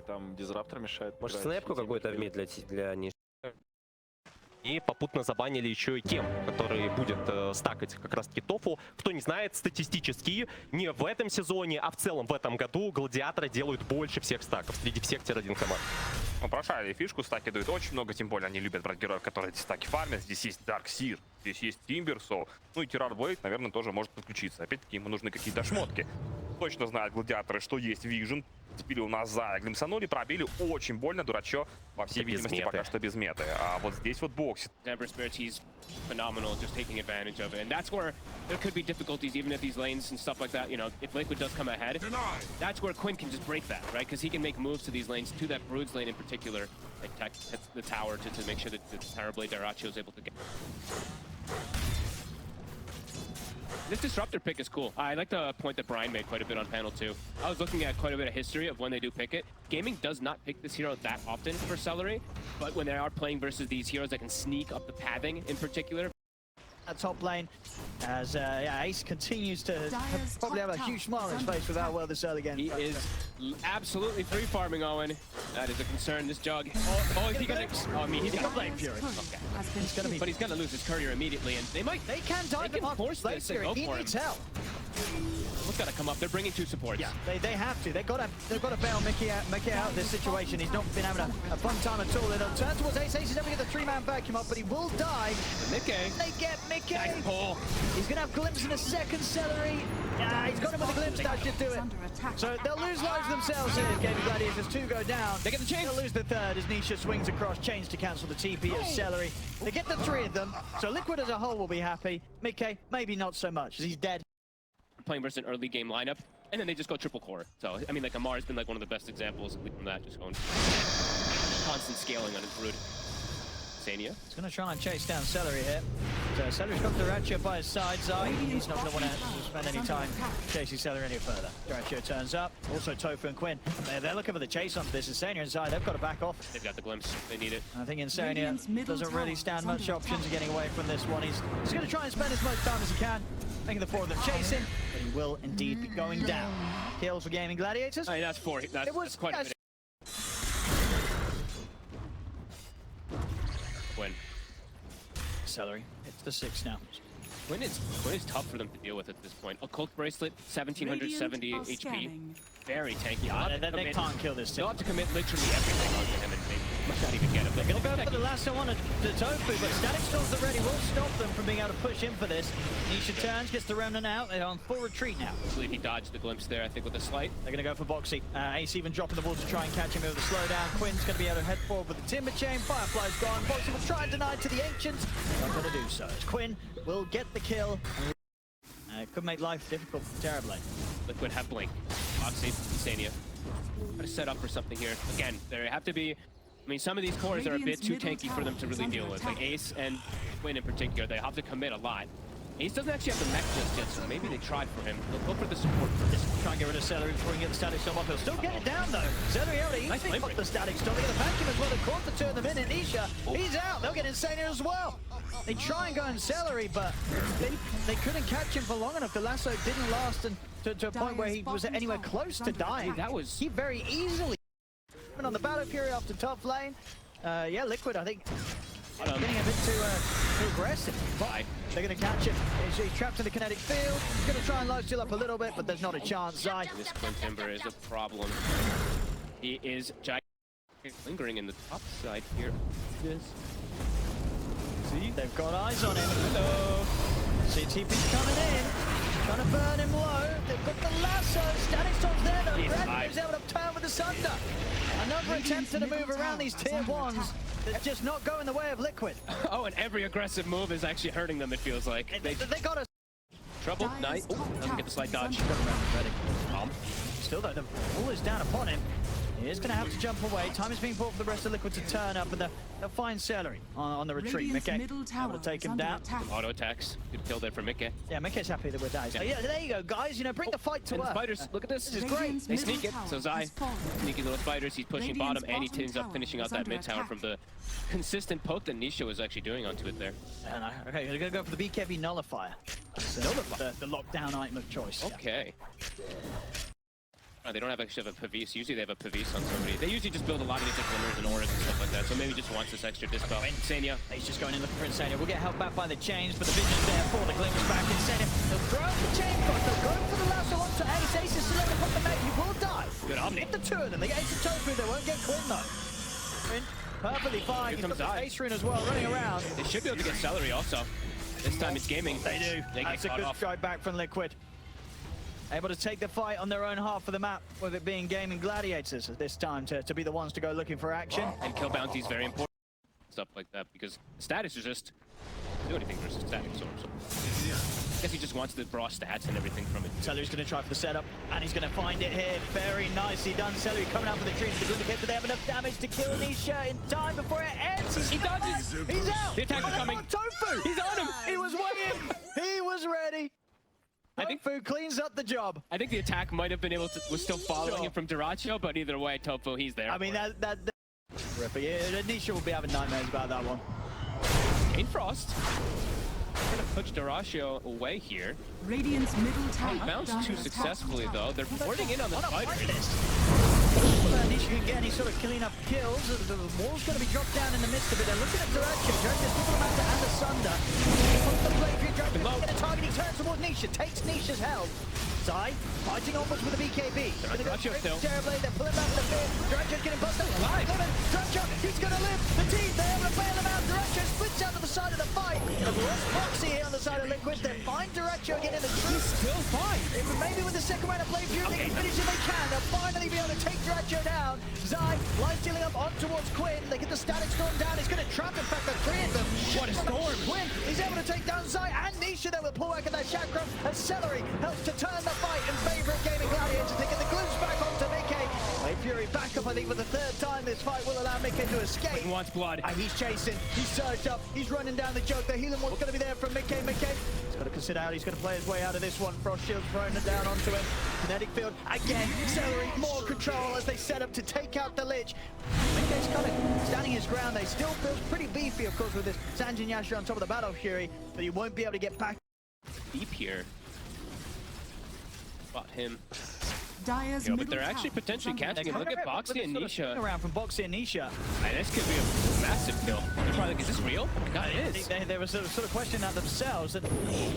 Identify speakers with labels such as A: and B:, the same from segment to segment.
A: там дизраптор мешает.
B: Может, снэпку какой-то в мид для ниш. И попутно забанили еще и тем, который будет стакать как раз-таки тофу. Кто не знает, статистически не в этом сезоне, а в целом в этом году гладиаторы делают больше всех стаков среди всех тир-1 команд.
C: Ну, прошарили фишку, стаки дают очень много, тем более они любят брать героев, которые эти стаки фармят. Здесь есть Darkseer, здесь есть Timbersaw, ну и Тирар Блейд, наверное, тоже может подключиться. Опять-таки ему нужны какие-то шмотки. Точно знают гладиаторы, что есть Vision. Теперь у нас за глимсанули, пробили очень больно, дурачок, по всей видимости, пока что без меты. А вот здесь вот боксит.
D: He's phenomenal, just taking advantage of it, and that's where there could be difficulties even at these lanes and stuff like that. You know, if Liquid does come ahead, that's where Quinn can just break that, right? Because he can make moves to these lanes, to that Brood's lane in particular, like hits the tower to make sure that the Terrorblade Daracho is able to get. This Disruptor pick is cool. I like the point that Brian made quite a bit on panel too. I was looking at quite a bit of history of when they do pick it. Gaimin does not pick this hero that often for Celery, but when they are playing versus these heroes that can sneak up the pathing in particular.
E: Top lane, as Ace continues to probably have a huge smile on his face with how well this early game.
D: He is absolutely free farming Owen. That is a concern. This Jug. Oh, is he gonna? Oh, I mean, he's gonna Blade Fury. Okay. But he's gonna lose his courier immediately, and they can force this and go for him. What's gotta come up? They're bringing two supports.
E: Yeah, they have to. They've got to bail Mickey out of this situation. He's not been having a fun time at all. They'll turn towards Ace. Ace is never get the three-man vacuum up, but he will die.
D: Mickey.
E: They get Mickey.
D: Nice pull.
E: He's gonna have glimpse in a second. Celery. Yeah, he's got him with a glimpse. That should do it. So they'll lose lives themselves here. Gaimin Gladiators, two go down.
D: They get the chain.
E: They'll lose the third as Nisha swings across, chains to cancel the TP of Celery. They get the three of them. So Liquid as a whole will be happy. Mickey, maybe not so much, as he's dead.
D: Playing versus an early game lineup, and then they just go triple core. So I mean, like Amar has been like one of the best examples from that, just going constant scaling on his Brood. Sania.
E: He's going to try and chase down Celery here. So Celery's got Daracho by his side. Zai, he's not going to want to spend any time chasing Celery any further. Daracho turns up. Also Tofu and Quinn. They're looking for the chase onto this. Insania and Zai, they've got to back off.
D: They've got the glimpse. They need it.
E: I think Insania doesn't really stand much options of getting away from this one. He's going to try and spend as much time as he can, making the four of them chase him, but he will indeed be going down. Kills for Gaimin Gladiators.
D: I mean, that's four. That's quite a bit. Quinn.
E: Celery. It's the 6 now.
D: Quinn is tough for them to deal with at this point. Occult Bracelet, 1770 HP. Very tanky.
E: They can't kill this team.
D: They'll have to commit literally everything onto him, and they might not even get him.
E: They're going to go for the lasso on to Tofu, but Static Storms already will stop them from being able to push in for this. Nisha turns, gets the Remnant out. They're on full retreat now.
D: I believe he dodged the glimpse there, I think, with a slight.
E: They're going to go for Boxy. Ace even dropping the ball to try and catch him with a slowdown. Quinn's going to be able to head forward with the Timber Chain. Firefly's gone. Boxy will try and deny to the Ancients. Not going to do so. Quinn will get the kill. It could make life difficult terribly.
D: Liquid have Blink. Boxy, Sania. Try to set up for something here. Again, there have to be... I mean, some of these cores are a bit too tanky for them to really deal with. Like Ace and Quinn in particular, they have to commit a lot. Ace doesn't actually have the mech just yet, so maybe they tried for him. They'll go for the support first.
E: Try and get rid of Celery before he can get the Static Storm up. He'll still get it down though. Celery already easily got the Static Storm. They get the vacuum as well. They caught the turn them in. And Nisha, he's out. They'll get Insania as well. They try and go in Celery, but they couldn't catch him for long enough. The lasso didn't last to a point where he was anywhere close to dying.
D: That was...
E: He very easily... on the Battle Fury off the top lane. Yeah, Liquid, I think, getting a bit too aggressive. But they're going to catch him. He's trapped in the kinetic field. He's going to try and low steal up a little bit, but there's not a chance. Zai.
D: This Quinn Timber is a problem. He is lingering in the top side here. Yes.
E: See? They've got eyes on him.
D: Hello.
E: CTP's coming in. Trying to burn him low. They've got the lasso. Static Storm's there though. Bradley's able to turn with the Sunder. Another attempt to move around these tier 1s. That's just not going the way of Liquid.
D: Oh, and every aggressive move is actually hurting them, it feels like.
E: They got us.
D: Trouble, nice. Oh, doesn't get the slight dodge.
E: Still though, the ball is down upon him. He is going to have to jump away. Time is being bought for the rest of Liquid to turn up, and they'll find Celery on the retreat. Mickey able to take him down.
D: Auto attacks. Good kill there for Mickey.
E: Yeah, Mickey's happy that we're dying. So yeah, there you go, guys. You know, bring the fight to
D: and
E: us.
D: Spiders, look at this.
E: This is great.
D: They sneak it. So Zai, sneaky little spiders. He's pushing bottom, and he ends up finishing out that mid tower from the consistent poke that Nisha was actually doing onto it there.
E: Okay, they're going to go for the BKB Nullifier. The lockdown item of choice.
D: Okay. They don't actually have a Pavise. Usually they have a Pavise on somebody. They usually just build a lot of these like winners and auras and stuff like that. So maybe just wants this extra dispel. Insania.
E: He's just going in looking for Insania. We'll get held back by the chains, but the vision's there for the glimpse back. Insania. They'll throw out the chain cross. They'll go for the lasso onto Ace. Ace is still able to put the mate. He will die.
D: Good Omni.
E: Hit the two of them. They get Ace and Tofu. They won't get Quinn though. Quinn, perfectly fine. He's got the Ace Rune as well running around.
D: They should be able to get Celery also. This time it's Gaimin.
E: They do.
D: They get
E: That's a
D: caught
E: good
D: off.
E: strike back from Liquid. Able to take the fight on their own half of the map, with it being Gaimin Gladiators this time to be the ones to go looking for action.
D: And kill bounty is very important. Stuff like that because status is just do anything versus static sword. So I guess he just wants the raw stats and everything from it.
E: Celery's going to try for the setup, and he's going to find it here. Very nicely done. Celery coming out for the trees. The Gladiator, but they have enough damage to kill Nisha in time before it ends.
D: He dodges.
E: He's out.
D: The attacks are coming.
E: Tofu.
D: He's on him.
E: He was waiting. He was ready.
D: I think
E: Tofu cleans up the job.
D: I think the attack might have been able to was still following him from Dyrachyo, but either way, Tofu, he's there.
E: I mean that Ripper. Yeah, Nisha will be having nightmares about that one.
D: Chain Frost. Gonna push Dyrachyo away here.
A: Radiant's middle tower.
D: Bounced too successfully though. They're boarding in on the fight.
E: Nisha can get any sort of clean up kills. The wall's going to be dropped down in the midst of it. They're looking at Dyrachyo. Dyrachyo's people about to and asunder. The play for Dyrachyo get a target. He turns towards Nisha. Takes Nisha's health. Zai fighting onwards with the BKB.
D: Dyrachyo still.
E: Terribly. They're pulling back the pit. Dyrachyo's getting busted.
D: Alive.
E: Dyrachyo, he's going to live. The team, they're able to bail him out. Dyrachyo splits out to the side of the fight. They've lost Proxy here on the side of Liquid. They find Dyrachyo again in the truth.
D: Still fine.
E: Maybe with the second round of play, if you think finish if they can, they'll finally be able to take Dyrachyo down. Zai, life stealing up on towards Quinn. They get the static storm down. He's going to trap, in fact, the three of them.
D: What a storm.
E: Quinn is able to take down Zai and Nisha. They will pull back at that chakra as Celery helps to turn the fight in favor of Gaimin Gladiators. They get the glimpse back onto Mickey. Wave Fury back up, I think, for the third time. This fight will allow Mickey to escape.
D: He wants blood.
E: He's chasing. He's surged up. He's running down the joke. The healing wall's going to be there from Mickey. He's got to consider how he's going to play his way out of this one. Frost Shield's throwing it down onto him. Kinetic field again. Celery, more control as they set up to take out the Lich. Mickey's kind of standing his ground. They still feels pretty beefy, of course, with this Sanjin Yasha on top of the Battle Fury, but he won't be able to get back.
D: Deep here. Spot him.
A: Dyer's
D: But they're actually potentially catching him. Look at Boxy and Nisha.
E: Around from Boxy and Nisha.
D: And this could be a massive kill. They're probably like, is this real? Oh my god, it is.
E: They were sort of questioning that themselves, and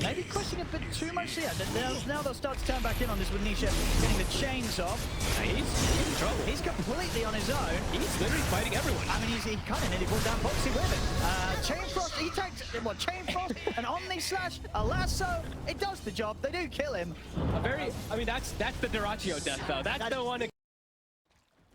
E: maybe questioning a bit too much. Yeah, now they'll start to turn back in on this with Nisha getting the chains off.
D: He's in trouble.
E: He's completely on his own.
D: He's literally fighting everyone.
E: I mean, he kind of nearly brought down Boxy with him. Chain Frost, he takes, Chain Frost, an Omni Slash, a Lasso. It does the job. They do kill him.
D: I mean, that's the Dyrachyo death, though. That's the one that...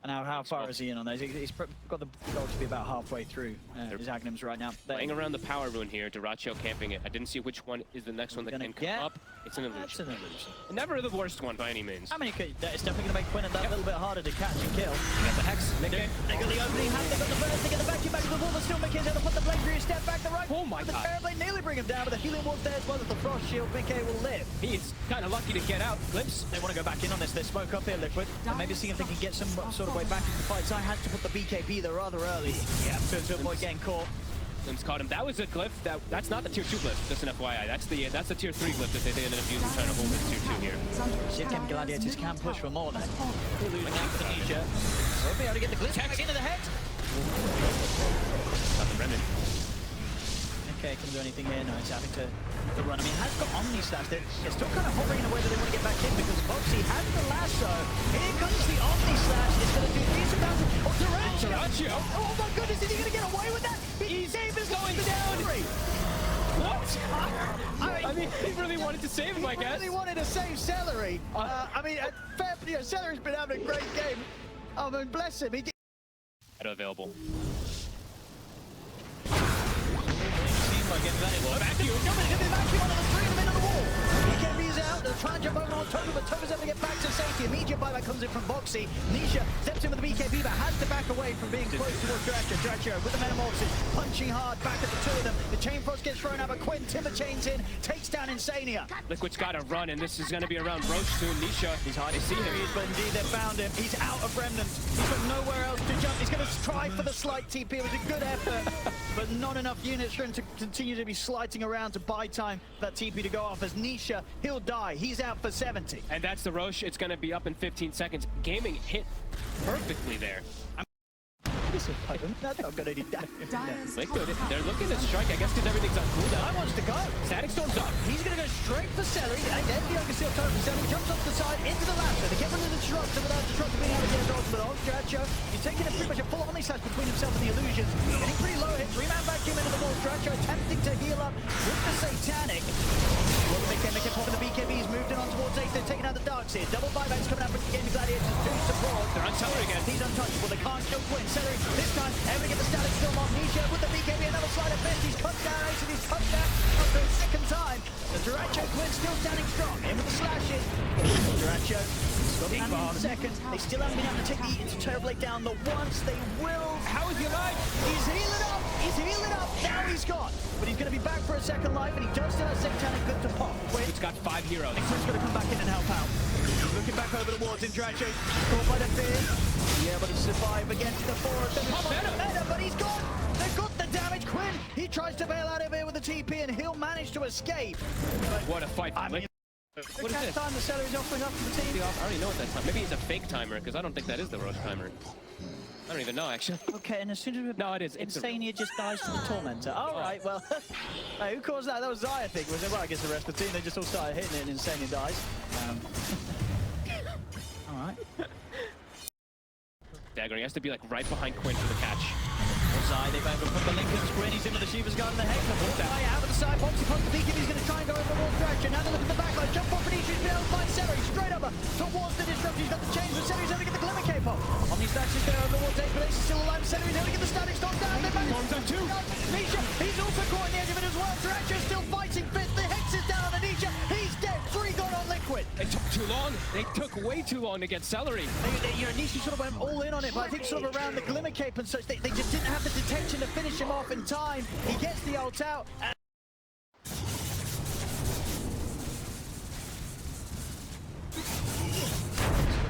E: And how far is he in on those? He's got the goal to be about halfway through his Agnums right now.
D: Playing around the power rune here, Dyrachyo camping it. I didn't see which one is the next one that can come up. It's an illusion.
E: That's an illusion.
D: Never the worst one by any means.
E: I mean, it's definitely going to make Quinn that little bit harder to catch and kill.
D: You got the Hex, Mickey.
E: They got the opening hand, they got the burst, they get the vacuum back to the wall, but still Mickey's able to put the blade through his step back the right.
D: Oh my god.
E: The Terrorblade nearly bring him down, but the healing wall's there as well as the Frost Shield. Mickey will live.
D: He's kind of lucky to get out. Glimpse.
E: They want to go back in on this. They smoke up here, Liquid. And maybe see if they can get some sort of way back into the fight. So I had to put the BKB there rather early. Yeah, to avoid getting caught.
D: Glimpse caught him. That was a glyph. That's not the tier 2 glyph, just an FYI. That's the tier 3 glyph that they ended up using trying to hold this tier 2 here.
E: Shitcam Gladiators can push for more then. Losing out for the Nisha. We'll be able to get the glitch back into the head.
D: Got the remnant.
E: Okay, can do anything here? No, he's having to run. I mean, has got Omni Slash. They're still kind of hovering in a way that they want to get back in because Boxy has the lasso. Here comes the Omni Slash. It's going to do decent damage. Oh,
D: Dyrachyo!
E: Oh my goodness, is he going to get away with that? He's
D: going down! What? I mean, he really wanted to save him, I guess.
E: He really wanted to save Celery. I mean, Celery's been having a great game. I mean, bless him.
D: Available.
E: Vacuum. Vacuum onto the three of them into the wall. BKB's out. They'll try and jump over on Tofu, but Tofu's able to get back to safety. Immediate buyback comes in from Boxy. Nisha steps in with the BKB, but has to back away from being close towards Dyrachyo. Dyrachyo with the Metamorphosis, punching hard back at the two of them. The Chain Frost gets thrown out, but Quinn Timber chains in, takes down Insania.
D: Liquid's got to run, and this is going to be around Roach soon. Nisha, he's hard to see him.
E: But indeed, they found him. He's out of Remnant. He's got nowhere else to jump. He's going to try for the slight TP. It was a good effort, but not enough units for him to continue to be slighting around to buy time for that TP to go off. As Nisha, he'll die. away. He's out for 70.
D: And that's the Roche. It's going to be up in 15 seconds. Gaimin hit perfectly there.
E: This is potent. That's not going to do that.
A: Dire's
D: Liquid,
A: top
D: they're
A: tower
D: looking to
A: is
D: strike, I guess, because everything's on cooldown.
E: I wants to go.
D: Static Storm's up.
E: He's going to go straight for Celery, and then the Ogre Seal turret for Celery jumps off the side into the ladder. They get rid of the Disruptor without Disruptor being able to get his ultimate on. Dracho, he's taking a pretty much a full omni-slash between himself and the Illusions. Getting pretty low hit, 3-man vacuum into the wall. Dracho attempting to heal up with the Satanic. Well, the Mickey popping the BKB, he's moved in on towards Ace. They're taking out the Darks here. Double buybacks coming out from Gaimin Gladiators to support.
D: They're on Celery again.
E: He's untouchable. They can't kill Quinn. Celery this time able to get the static storm off. Nisha with the BKB, another slide of fist. He's cut down Ace and he's cut down for a second time. The Duracho Quinn still standing strong. In with the slashes. Duracho got the bomb. Second. They still haven't been able to take the Terror Blade down the once. They will.
D: How is your life?
E: He's healing up. He's healing up. Now he's gone. But he's going to be back for a second life, and he does still have Satanic good to pop. Wait,
D: It's got 5 heroes.
E: Quinn's going to come back in and help out. He's looking back over the walls in Dracho. Caught by the fear. Yeah, but to survive against the forest. Meta, but he's gone. They've got the damage. Quinn, he tries to bail out of here with the TP, and he'll manage to escape. But
D: What a fight.
E: I mean,
D: What is this?
E: time the seller is offering up to the team.
D: I already know what that time. Maybe it's a fake timer, because I don't think that is the Roche timer. I don't even know, actually.
E: Okay, and as soon as we
D: No, it is. It's
E: Insania just dies to the Tormentor. All right, well, hey, who caused that? That was Zai, I think. Was it? Well, I guess the rest of the team, they just all started hitting it and Insania dies. All right.
D: Dagger, he has to be like right behind Quinn for the catch.
E: Zai, they've angled from the Lincoln's Quinn. He's in with the Shiva's Guard in the head. Zai out of the side. Boxy pops the beacon. He's going to try and go over the wall direction. Now to look at the back line. Jump off and he's been able to find Celery. Straight over towards the Disrupt. He's got the chains, but Celery's able to get the Glimmer Cape off. Omni Stacks is there over the wall. But Ace is still alive. Celery's able to get the Static Storm down. They managed
D: Storm's on 2.
E: Nisha, he's also caught on the edge of it as well. Dracho's still fighting fifth. The Hex is down on Nisha. He's dead. 3 gone on Liquid.
D: It took too long. They took way too long to get Celery.
E: Nisha sort of went all in on it, but I think sort of around the Glimmer Cape and such, they just didn't have the detection to finish him off in time. He gets the ult out.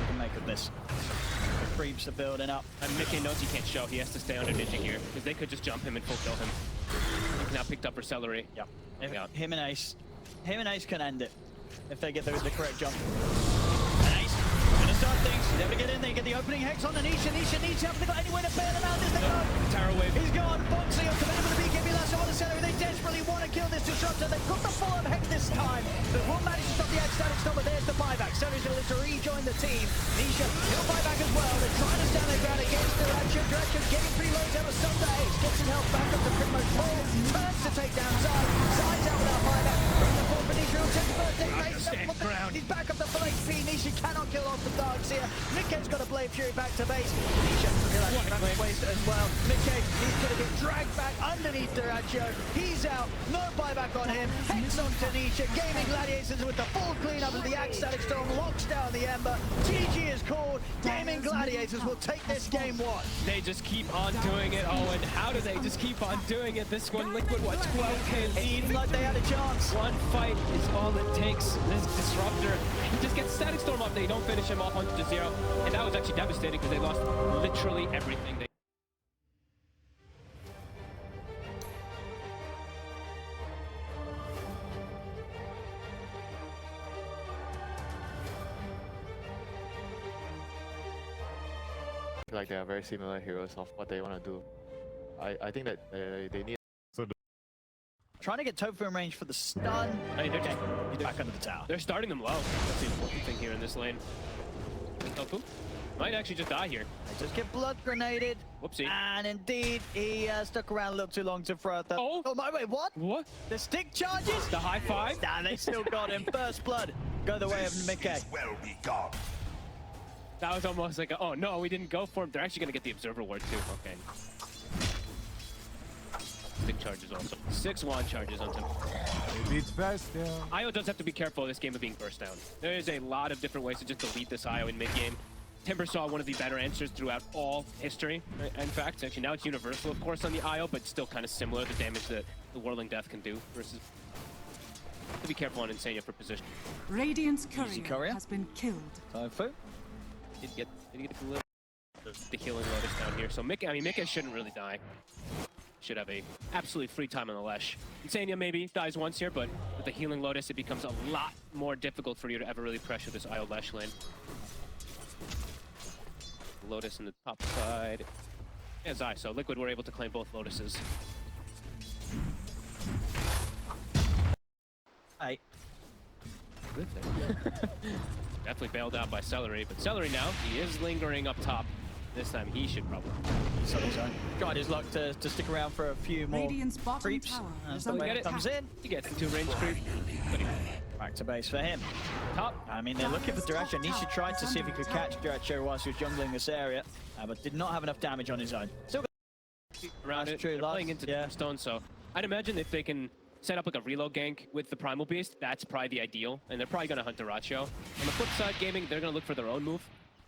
E: And make of this. The creeps are building up.
D: And Mickey knows he can't show. He has to stay under Ninja here, because they could just jump him and full kill him. He's now picked up for Celery.
E: Yep.
D: Yeah.
E: Him and Ace can end it if they get the correct jump. Start things. He's able to get in there, get the opening Hex on the Nisha. Nisha needs help. They've got anywhere to bail him out. This they go.
D: Terror Wave.
E: He's gone. Boxy up committed with the BKB lasso on the Celery. They desperately want to kill this Disruptor. They've got the full-on Hex this time. They won't manage to stop the Static Storm, but there's the buyback. Celery's able to rejoin the team. Nisha, he'll buy back as well. They're trying to stand their ground against Duracho. Duracho's getting pretty low. He's able to stop the Ace. Gets some health back up to pretty much full. Turns to take down Zai. Zai's out without buyback. Bring the forward for Nisha. He'll take the first hit. He's back up to full HP. Nisha cannot kill off the Darks here. Mickey's got a Blade Fury back to base. Nisha will waste as well. Mickey, he's going to get dragged back underneath Duracho. He's out. No buyback on him. Hex on to Nisha. Gaimin Gladiators with the full cleanup of the Axe Static Storm. Locks down the Ember. GG is called. Gaimin Gladiators will take this game 1.
D: They just keep on doing it. Oh, and how do they just keep on doing it? This one, Liquid, what, 12k lead?
E: Seemed like they had a chance.
D: One fight is all it takes. This Disruptor, he just gets Static Storm up. They don't finish him off 100-0. And that was actually devastating because they lost literally everything.
F: I feel like they are very similar heroes of what they want to do. I think that they need.
E: Trying to get Tofu in range for the stun.
D: I mean,
E: Okay, he's back under the tower.
D: they're starting them low. That's the important thing here in this lane. Tofu might actually just die here.
E: They just get blood grenaded.
D: Whoopsie.
E: And indeed, he stuck around a little too long to throw out the...
D: Oh.
E: my wait, what?
D: What?
E: The stick charges?
D: The high five?
E: Nah, they still got him. First blood. Go the way of Mickey.
G: Well be gone.
D: That was almost like, oh no, we didn't go for him. They're actually going to get the Observer Ward too. Okay. Stick charges also. 6 wand charges on him.
G: Beats best, yeah.
D: IO does have to be careful of this game of being burst down. There is a lot of different ways to just delete this IO in mid-game. Timber saw one of the better answers throughout all history. In fact, actually now it's universal, of course, on the IO, but still kind of similar, the damage that the Whirling Death can do versus... To be careful on Insania for position.
A: Radiant's
E: courier
A: courier has been killed.
E: Tofu.
D: Did he get the healing Lotus down here? So Mickey, I mean, Mickey shouldn't really die. should have a absolutely free time on the Lesh. Insania maybe dies once here, but with the healing Lotus, it becomes a lot more difficult for you to ever really pressure this IO Lesh lane. Lotus in the top side. Yeah, Zai, so Liquid were able to claim both Lotuses.
E: Hey.
D: Good there. Definitely bailed out by Celery, but Celery now, he is lingering up top. This time he should probably.
E: So he's tried his luck to stick around for a few more
A: Radiant's bottom
E: creeps.
A: tower
E: As
A: is
E: the
A: under
E: wave
A: attack.
E: comes in,
D: He gets into range creep. But he
E: back to base for him.
D: top.
E: I mean, they're looking for Duracho. Nisha tried to see if he could catch Duracho whilst he was jungling this area, but did not have enough damage on his own. Still got
D: Around
E: That's
D: it.
E: true,
D: They're
E: Lars.
D: playing into
E: Yeah.
D: Tombstone, so I'd imagine if they can set up like a reload gank with the Primal Beast, that's probably the ideal, and they're probably going to hunt Duracho. On the flip side, Gaming, they're going to look for their own move,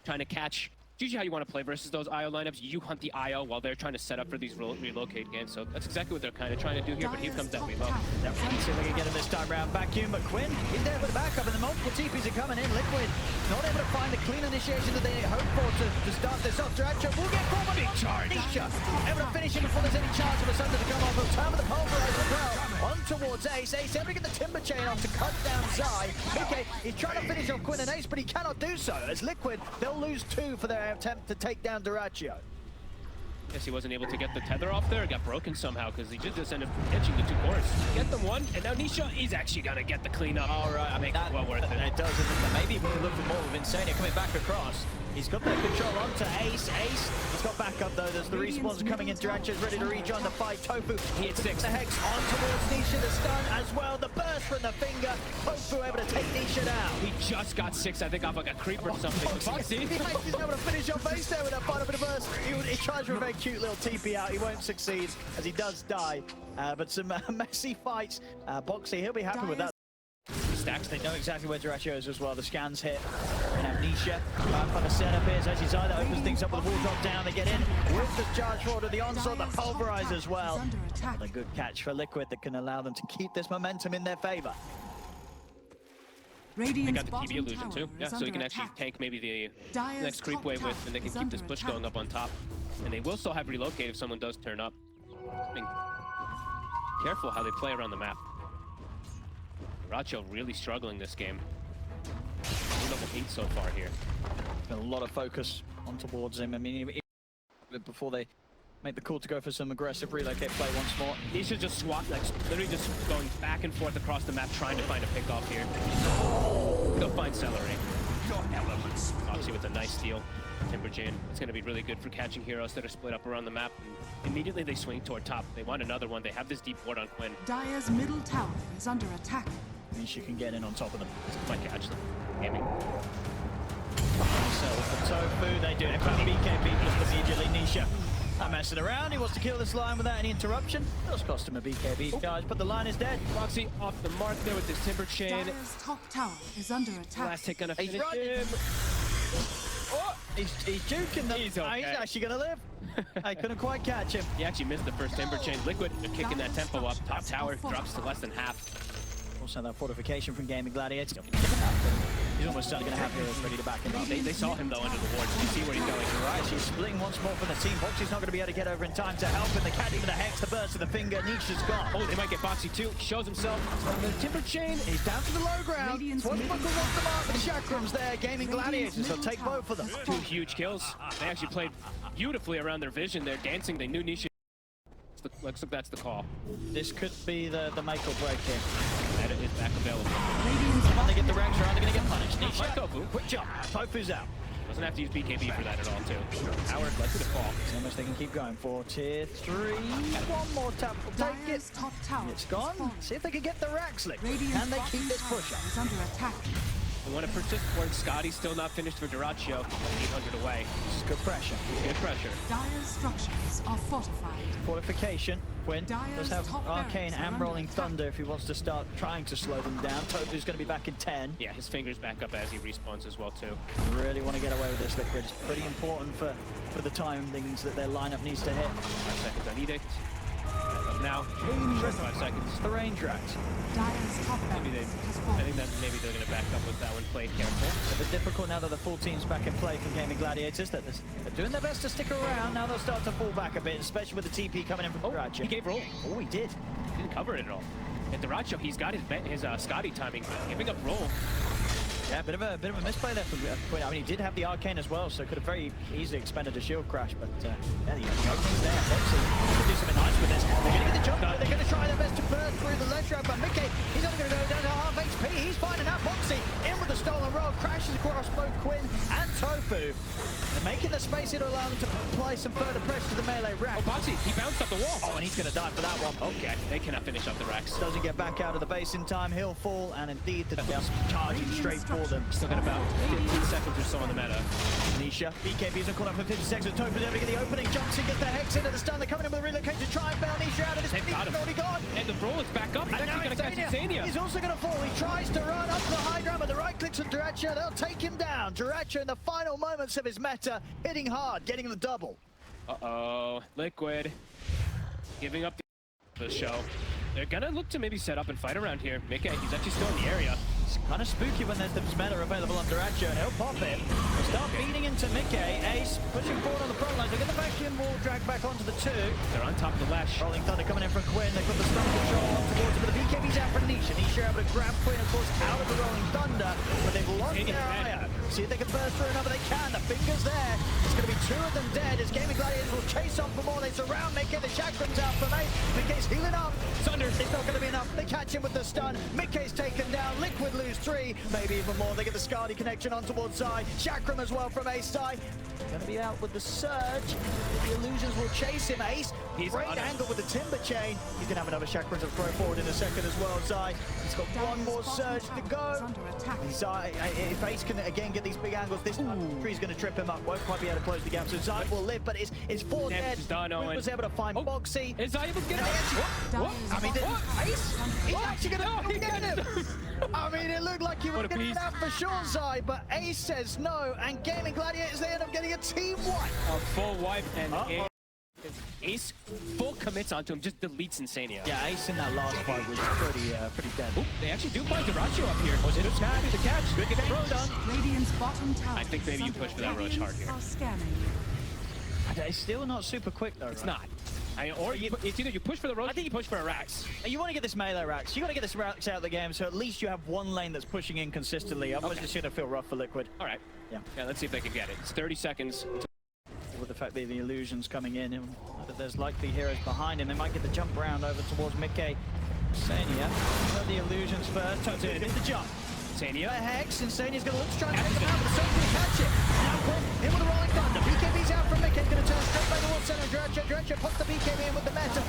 D: trying to catch. It's usually how you want to play versus those IO lineups. You hunt the IO while they're trying to set up for these relocate games. So that's exactly what they're kind of trying to do here, but here comes that reload.
E: Let's see if we can get him this time round. Vacuum, but Quinn is there with the backup, and the multiple TPs are coming in. Liquid not able to find the clean initiation that they hoped for to start this off. Duracho will get caught, but big charge. Nisha able to finish him before there's any chance of a Sunder to come off. He'll turn with the pulverizer as well. On towards Ace. Ace able to get the timber chain off to cut down Zai. Okay, he's trying to finish off Quinn and Ace, but he cannot do so. As Liquid, they'll lose 2 for their attempt to take down Duracho.
D: Guess he wasn't able to get the tether off there. It got broken somehow because he just ended up catching the 2 cores. Get them one, and now Nisha is actually going to get the cleanup.
E: All right, I mean,
D: Makes it well worth it.
E: It does, and maybe we look for more of Insania coming back across. He's got that control onto Ace. Ace, he's got backup though. There's the respawns coming in. Duracho's ready to rejoin the fight. Tofu,
D: He hit 6.
E: the Hex on towards Nisha, the stun as well. The burst from the finger. Tofu able to take Nisha down.
D: He just got 6, I think, off like a creep or something.
E: Foxy, he's able to finish on base there with that final bit of burst. He tries for a very cute little TP out. He won't succeed as he does die. But some messy fights. Boxy, he'll be happy with that. Stacks, they know exactly where Duracho is as well. The scans hit. And Amnesia back on the setup here. As he's either opens things up with the wall drop down, they get in with the charge forward of the onslaught, the pulverize as well.
A: Under attack.
E: A good catch for Liquid that can allow them to keep this momentum in their favor.
D: They
A: Radiant's
D: got the
A: bottom
D: TV illusion
A: tower
D: too. Yeah,
A: is
D: so he
A: under
D: can actually
A: attack.
D: tank maybe the
A: Dire's
D: next creep
A: top
D: wave with,
A: tower
D: and they can
A: is
D: keep this
A: under
D: push
A: attack.
D: going up on top. And they will still have relocate if someone does turn up. I mean, careful how they play around the map. Duracho really struggling this game. Level 8 so far here.
E: A lot of focus on towards him. I mean, before they make the call to go for some aggressive relocate play once more.
D: He should just swat, like literally just going back and forth across the map trying to find a pick off here. Go find Celery.
G: Your elements.
D: Obviously with a nice steal. Timberjane. It's going to be really good for catching heroes that are split up around the map. And immediately they swing toward top. They want another one. They have this deep ward on Quinn.
A: Dire's middle tower is under attack.
E: Nisha can get in on top of them.
D: Might catch them. Gaming.
E: So for Tofu, they do. In fact, BKB just immediately. Nisha not messing around. He wants to kill this line without any interruption. Does cost him a BKB charge, but the line is dead.
D: Foxy off the mark there with this timber chain.
A: Dire's top tower is under attack.
D: Last hit gonna
E: He's
D: finish
E: running.
D: him.
E: Oh, he's juking them.
D: He's okay.
E: He's actually gonna live. I couldn't quite catch him.
D: He actually missed the first timber chain. Liquid, they're kicking that tempo up. Top tower drops to less than half.
E: Also that fortification from Gaimin Gladiator. He's almost certainly going to have heroes ready to back him up.
D: They saw him though under the ward. You see where he's going.
E: Right, she's splitting once more from the team. Boxy's not going to be able to get over in time to help, and the caddy with the Hex, the burst of the finger. Nisha's gone.
D: Oh, they might get Foxy too. Shows himself. The timber chain.
E: He's down to the low ground.
A: Radiant's
E: Swashbuckle off the mark with Chakrams there. Gaimin Gladiators will take both of them.
D: 2 huge kills. They actually played beautifully around their vision. They're dancing. They knew Nisha. Looks like that's the call.
E: This could be the make or break here.
D: That is back available.
A: Radiant's
E: When they get the
A: bottom
E: ranks, are they going to get punished?
D: Might
E: Nisha,
D: Tofu.
E: quick jump. Tofu's out.
D: Doesn't have to use BKB for that at all too. Howard lets it fall.
E: So much they can keep going for. Tier 3. One more tap. We'll take it.
A: Dire's top tower
E: It's
A: is
E: gone.
A: falling.
E: See if they can get the racks licked.
A: Radiant's
E: Can they
A: bottom
E: keep this
A: tower
E: push up?
A: is under attack.
D: We want to persist where Scotty's still not finished for Duracho. 800 away.
E: This is good pressure.
D: Good pressure.
A: Dire's structures are fortified.
E: Fortification. Quinn does have
A: top
E: Arcane
A: barracks are
E: and
A: under
E: Rolling
A: attack.
E: Thunder if he wants to start trying to slow them down. Tofu's going to be back in 10.
D: Yeah, his fingers back up as he respawns as well too.
E: Really want to get away with this Liquid. It's pretty important for the timings that their lineup needs to hit.
D: 5 seconds on Edict. Up now. 5 seconds.
E: The range racks.
A: Dire's top
D: Maybe
A: barracks has
D: I
A: fallen.
D: think that maybe they're going to back up with that one. Play careful.
E: A bit difficult now that the full team's back in play for Gaimin Gladiators. They're doing their best to stick around. Now they'll start to fall back a bit, especially with the TP coming in from Duracho.
D: He gave roll.
E: Oh, he did.
D: He didn't cover it at all. And Duracho, he's got his Scotty timing, giving up roll.
E: Yeah, a bit of a misplay there from Quinn. I mean, he did have the arcane as well, so could have very easily expended a shield crash. But yeah, the opening's there. Foxy could do something nice with this. They're going to get the jump. They're going to try their best to burst through the ledge round, but Mickey, he's only going to go down to half HP. He's finding out Foxy in with the stolen roll, crashes across both Quinn and Tofu. They're making the space here to allow them to apply some further pressure to the melee rack.
D: Oh, Boxy, he bounced off the wall.
E: Oh, and he's going to die for that one.
D: Okay, they cannot finish off the racks.
E: Doesn't get back out of the base in time. He'll fall, and indeed, the just charging straight for them.
D: Still got about 15 seconds or so on the meta.
E: Nisha, BKB's caught up for 50 seconds. Tofu's able to get the opening. Jumps in, gets the hex into the stun. They're coming in with a relocate to try and bail Nisha out of this.
D: They've got him.
E: Already gone.
D: And the roll is back up. He's
E: And now
D: actually going to catch Insania.
E: He's also going to fall. He tries to run up the high ground, but the right clicks on Duracho. They'll take him down. Duracho in the final moments of his meta, hitting hard, getting the double.
D: Uh-oh. Liquid giving up the show. They're going to look to maybe set up and fight around here. Mickey, he's actually still in the area.
E: It's kind of spooky when there's the meta available on Duracho, and he'll pop it. They start beating into Mickey. Ace pushing forward on the front lines. They get the vacuum wall dragged back onto the 2.
D: They're on top of the lash.
E: Rolling Thunder coming in from Quinn. They've got the stun control up towards him, but the BKB's out for Nisha. Nisha able to grab Quinn, of course, out of the Rolling Thunder, but they've lost their eye. See if they can burst through another. They can. The finger's there. It's going to be 2 of them dead as Gaimin Gladiators will chase on for more. They surround Mickey. The chakram's out for Ace. Mickey's healing up.
D: Thunder.
E: It's not going to be enough. They catch him with the stun. Mickey's taken down. Liquid lose 3. Maybe even more. They get the Skadi connection on towards Zai. Chakram as well from Ace. Zai going to be out with the surge. The illusions will chase him. Ace, great angle with the timber chain. He's going to have another Chakram to throw forward in a second as well. Zai, he's got one more surge to go. Zai, if Ace can again get these big angles, this tree's going to trip him up. Won't quite be able to close the gap. So Zai will live, but it's 4 dead. Quinn was able to find Boxy.
D: Is Zai able to get out?
E: I mean, Ace, he's actually going to get him. I mean, it looked like he was going to get out for sure, Zai, but Ace says no, and Gaimin Gladiators, they end up getting a team wipe.
D: A full wipe, and Ace full commits onto him, just deletes Insania.
E: Yeah, Ace in that last fight was pretty dead.
D: Ooh, they actually do find Duracho up here. Was it a catch? The catch. Good get throw done.
A: Radiant's bottom tower.
D: I think maybe you push for that rush hard here.
A: Are scanning.
E: It's still not super quick though.
D: It's
E: right?
D: not. It's either you push for the roach, I think you push for a Rax.
E: You want to get this melee Rax. You got to get this Rax out of the game, so at least you have one lane that's pushing in consistently. Otherwise, it's going to feel rough for Liquid.
D: All right.
E: Yeah.
D: Let's see if they can get it. It's 30 seconds.
E: With the fact that the illusion's coming in, and that there's likely heroes behind him, they might get the jump round over towards Mickey. Insania, the illusions first. Tofu hit the jump.
D: Insania.
E: The Hex. Insania's going to look to try and take him out, but Soph's going to catch it. Now Quinn in with the Rolling Thunder. BKB's out from Mickey. Going to turn straight back towards center. Duracho puts the BKB in with the meta.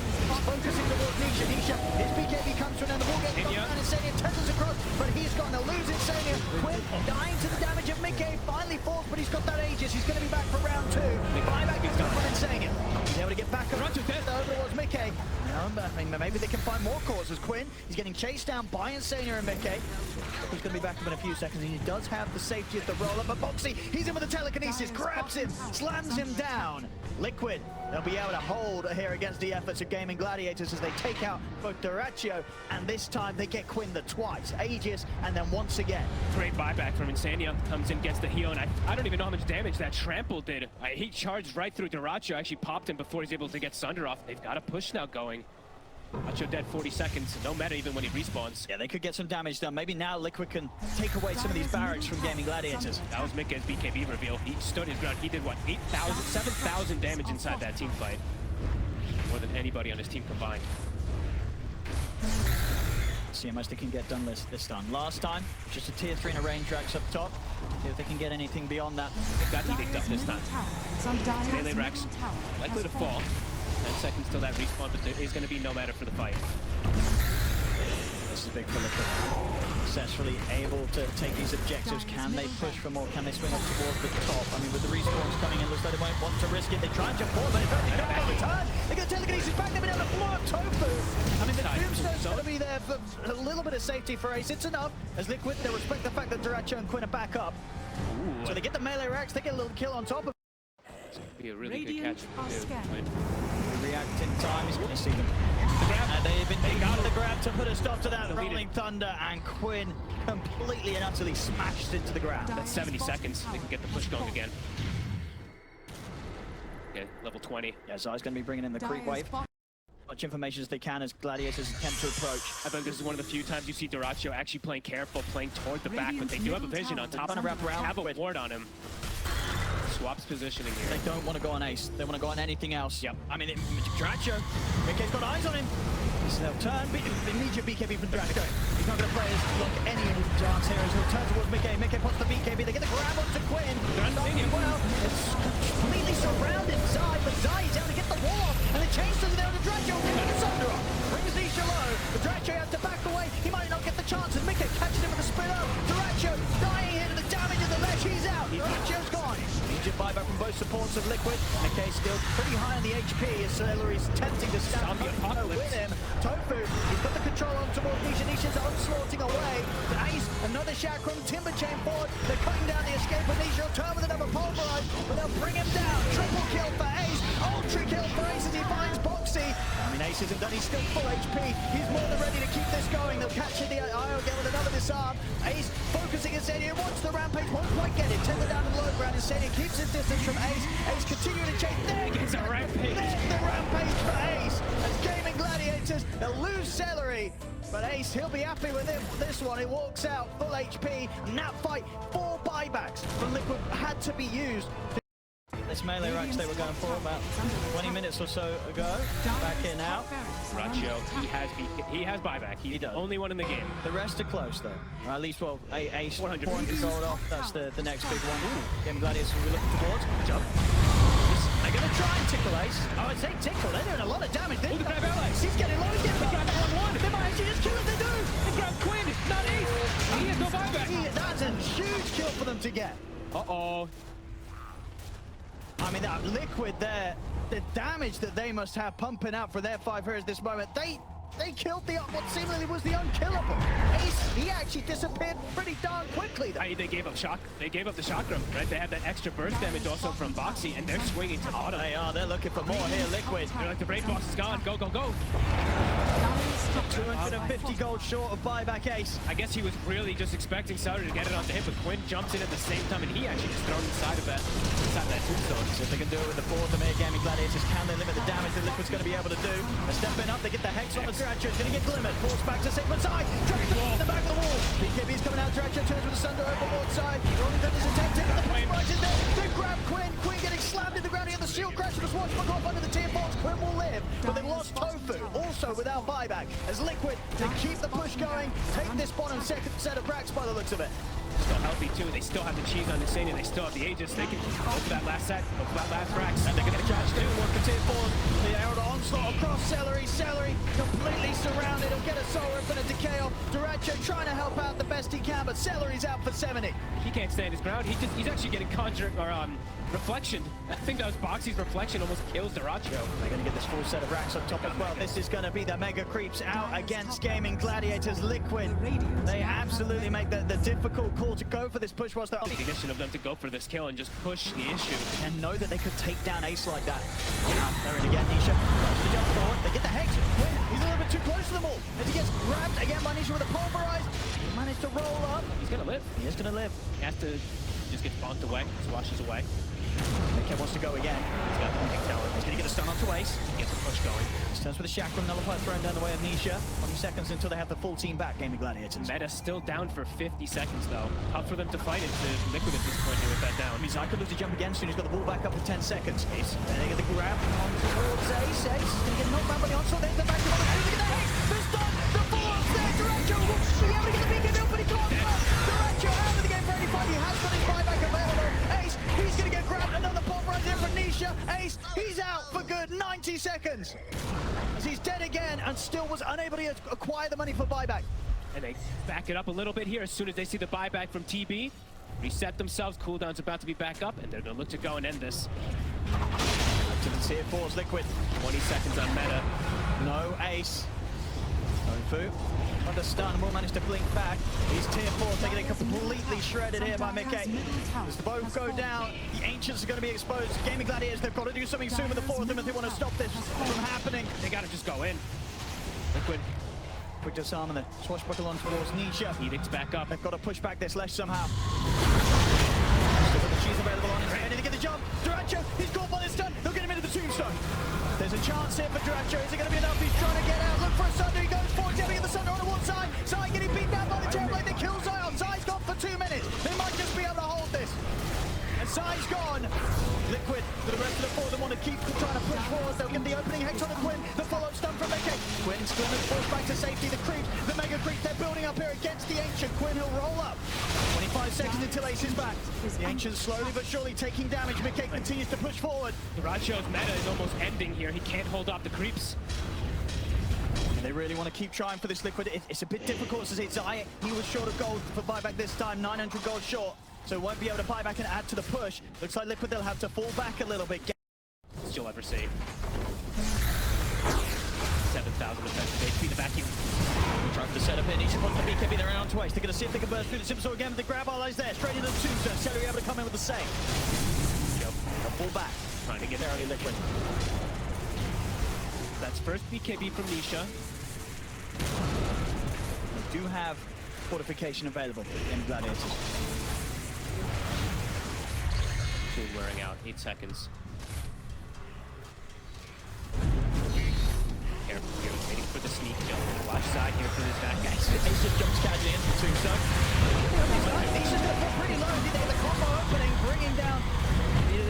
E: Focusing towards Nisha. His BKB comes to an end. The ball gets knocked down. Insania turns across, but he's going to lose Insania. Quinn dying to the damage of Mickey. Finally falls, but he's got that Aegis. He's going to be back for round 2. Buyback is done from Insania. He's able to get back around over towards Mickey. I mean, maybe they can find more causes. Quinn, he's getting chased down by Insania and Mickey. He's going to be back up in a few seconds. He does have the safety of the roll-up, but Boxy, he's in with the telekinesis, grabs him, slams him down. Liquid, they'll be able to hold here against the efforts of Gaimin Gladiators as they take out both Duracho, and this time they get Quinn the twice. Aegis, and then once again.
D: Great buyback from Insania. Comes in, gets the heal, and I don't even know how much damage that trample did. He charged right through Duracho, actually popped him before he's able to get Sunder off. They've got a push now going. Duracho dead 40 seconds, no meta even when he respawns.
E: Yeah, they could get some damage done. Maybe now Liquid can take away some of these barracks from Gaimin Gladiators.
D: That was Mickey's BKB reveal. He stood his ground. He did what, 7,000 damage inside that team fight. More than anybody on his team combined.
E: See how much they can get done this time. Last time, just a tier 3 and a range Rax up top. See if they can get anything beyond that.
D: They've got edict up this time. Melee Rax likely to fall. 10 seconds till that respawn, but there is going to be no matter for the fight.
E: This is big for Liquid. Successfully able to take these objectives. Can they push for more? Can they swing up towards the top? I mean, with the respawns coming in, looks like they won't want to risk it. They try and jump forward, but they don't have the time. They get a telekinesis back, they've been able to blow up Tofu. I mean, the Tombstone's going to be there for a little bit of safety for Ace. It's enough. As Liquid, they respect the fact that Duracho and Quinn are back up. Ooh. So they get the melee Rax, they get a little kill on top of it.
D: It's going to be a really good catch.
E: React in time, he's going to see them.
D: The grab.
E: And they've been digging
D: got
E: for the
D: it.
E: grab to put a stop to that.
D: Deleted.
E: Rolling Thunder and Quinn completely and utterly smashed into the ground.
D: That's 70 seconds. They can get the push going again. Okay, level 20.
E: Yeah, Zai's going to be bringing in the creep
A: Dire's
E: wave.
A: bot-
E: Much information as they can as Gladiators attempt to approach.
D: I think this is one of the few times you see Duracho actually playing careful, playing toward the back, but they do have a vision on top.
E: Trying to wrap around
D: Have a
E: with-
D: ward on him. Swaps positioning here.
E: They don't want to go on Ace. They want to go on anything else.
D: Yep.
E: I mean, Dracho. Mickey's got eyes on him. They'll turn. Immediate BKB from Dracho. He's not going to play as like any dance here as he'll turn towards Mickey. Mickey puts the BKB. They get the grab onto Quinn.
D: They're on the stadium.
E: Well, it's completely surrounded Zai, but Zai is able to get the wall off, and the chains doesn't down to Dracho. It's under off. Brings Nisha low. But Dracho has to back away. He might not get the chance as Mickey catches him with a spin up. Dracho dying here to the damage of the ledge. He's out. Dracho's gone. Immediate buyback from both supports of Liquid. Mickey still pretty high on the HP as Celery's tempting to stand
D: Zombie apocalypse.
E: with him. Tofu, he's got the control on towards Nisha. Nisha's onslaughting away. The Ace, another Chakram, Timber Chain forward. They're cutting down the escape of Nisha. Will turn with another pulverize, but they'll bring him down. Triple kill for Ace. Ultra kill for Ace as he finds Boxy. I mean, Ace isn't done. He's still full HP. He's more than ready to keep this going. They'll catch the IO again with another disarm. Ace focusing his Insania. Wants the rampage. Won't quite get it. Tender down to the low ground. Insania keeps his distance from Ace. Ace continuing to chase. There
D: Gets a rampage.
E: There's the rampage for Ace. As Gaimin Gladiators, they'll lose Celery. But Ace, he'll be happy with him. This one, he walks out full HP. And that fight, 4 buybacks from Liquid had to be used. This melee racks they were going for about 20 minutes or so ago. Back in now.
D: Duracho, he has buyback. He's
E: He
D: the
E: does.
D: only one in the game.
E: The rest are close though. Or at least, well, Ace
D: 400
E: 400 gold off. That's the next big one. Game Gladiators will be looking towards. Jump. They're going to try and tickle Ace. Oh, I'd say tickle. They're doing a lot of damage.
D: Oh, the grab out Ace.
E: He's getting low. He's getting
D: grab 1-1.
E: They might actually just kill if they do.
D: They grab Quinn, not Ace. He has no buyback.
E: That's a huge kill for them to get.
D: Uh-oh.
E: I mean, that Liquid there, the damage that they must have pumping out for their 5 heroes this moment, they killed what seemingly was the unkillable. Ace, he actually disappeared pretty darn quickly though.
D: They gave up shock. They gave up the chakram, right? They have that extra burst damage also from Boxy, and they're swinging to auto.
E: They are, they're looking for more here, Liquid.
D: They're like, the brain box is gone. Go, go, go.
E: 250 gold short of buyback Ace.
D: I guess he was really just expecting Sauter to get it onto him, but Quinn jumps in at the same time, and he actually just thrown inside of that tombstone.
E: So if they can do it with the 4th of Air Gaming Gladiators, can they limit the damage that Liquid's going to be able to do? They're stepping up, they get the Hex on the Dracho, it's going to get glimmered, forced back to Sigmund's side, Dracho in the back of the wall, BKB's coming out, Dracho turns with the Sunder overboard side, Rolling Thunder's attempting, but the Pulverize is there, they grab Quinn, Quinn getting slammed in the ground, he had the shield crash with the Swashbuckle off under the tier 4s, Quinn will live, but they've lost Tofu, also without buyback, as Liquid, they keep the push going, take this bottom second set of racks by the looks of it.
D: Still healthy too. They still have the cheese on the Insania. They still have the Aegis. They can go for that last set, go for that last Rax.
E: And they're going to charge too. Work the tier 4. The arrow onslaught across Celery. Celery completely surrounded. He'll get a soul rip and a decay off. Duracho trying to help out the best he can, but Celery's out for 70.
D: He can't stand his ground. He's actually getting conjured or reflection. I think that was Boxy's reflection almost kills Duracho.
E: They're going to get this full set of racks on top as well. This is going to be the mega creeps out against Gaming Gladiators. Liquid. They absolutely make the difficult call to go for this push whilst they're
D: The initiative of them to go for this kill and just push the issue.
E: and know that they could take down Ace like that. Now, they're in again, Nisha. Tries to jump forward. They get the Hex. Quinn, he's a little bit too close to them all. As he gets grabbed again by Nisha with a Pulverize. He managed to roll up.
D: He's gonna live.
E: He is going to live.
D: He has to just get bonked away, swashes away.
E: Mickey wants to go again.
D: He's got the big tower.
E: He's going to get a stun onto Ace.
D: He gets the push going.
E: He turns with the Chakram, Nullify thrown down the way of Nisha. 20 seconds until they have the full team back, Gaming Gladiators.
D: Meta still down for 50 seconds though. Tough for them to fight into Liquid at this point here with that down.
E: Zai could lose a jump again soon. He's got the ball back up for 10 seconds. Ace, then they get the grab on towards Ace. Ace is going to get knocked back by the onslaught. There's the back to the Ace. Look at the Hex. The stun. The follow-up there. Duracho will be able to get the BKB up, but he can't. Duracho out of the game for 85. He has got his buyback available. Ace, he's going to get grabbed. Another pulverize in from Nisha. Ace, he's out for good 90 seconds. As he's dead again and still was unable to acquire the money for buyback.
D: And they back it up a little bit here as soon as they see the buyback from TB. Reset themselves, cooldown's about to be back up, and they're gonna look to go and end this.
E: Back to the tier 4's Liquid.
D: 20 seconds on meta.
E: No Ace. Tofu. Under stun, will manage to blink back. He's tier 4, taking it completely shredded here by Mickey. As the both go down, the Ancients are going to be exposed. Gaming Gladiators, they've got to do something soon with the 4 of them if they want to stop this from happening.
D: They gotta just go in. Liquid,
E: Quick disarm and the swashbuckle on towards Nisha.
D: Edict's back up.
E: They've got to push back this ledge somehow. Still got the cheese available on his ready to get the jump. Duracho, he's caught by this stun. They'll get him into the tombstone. There's a chance here for Duracho. Is it going to be enough? He's trying to get out. Look for a Sunder. He goes forward. Getting the Sunder on the one side. Zai getting beat down by the Terrorblade. They kill Zion. Zai's gone for 2 minutes. They might just be able to hold this. And Zai's gone. Liquid, for the rest of the four, they want to keep trying to push forward. They'll get the opening hex on the Quinn. The follow-up stun from Meke. Quinn's going to force back to safety. The creeps, the mega creeps, they're building up here against the Ancient. Quinn will roll up. 25 seconds until Ace is back. The Ancient slowly but surely taking damage. Meke continues to push forward.
D: Duracho's meta is almost ending here. He can't hold off the creeps.
E: And they really want to keep trying for this Liquid. It's a bit difficult to say. Zai, he was short of gold for buyback this time, 900 gold short. So won't be able to buy back and add to the push. Looks like Liquid, they'll have to fall back a little bit.
D: You'll ever see. 7,000 effective HP, the vacuum.
E: Trying to set up in. Each of them the BKB, they're on to Ace. They're going to see if they can burst through the Simsor again, but the grab allies there. Straight into the tombstone. Celery able to come in with the save.
D: Yep.
E: They'll fall back.
D: Trying to get
E: Very Liquid.
D: That's first BKB from Nisha.
E: They do have fortification available in Gladiators.
D: Soon wearing out, 8 seconds. Careful here, waiting for the sneak jump. Watch side here for this back guy.
E: Ace just jumps casually into the tombstone. He's just going to put pretty low. Did they have the combo opening, bringing down.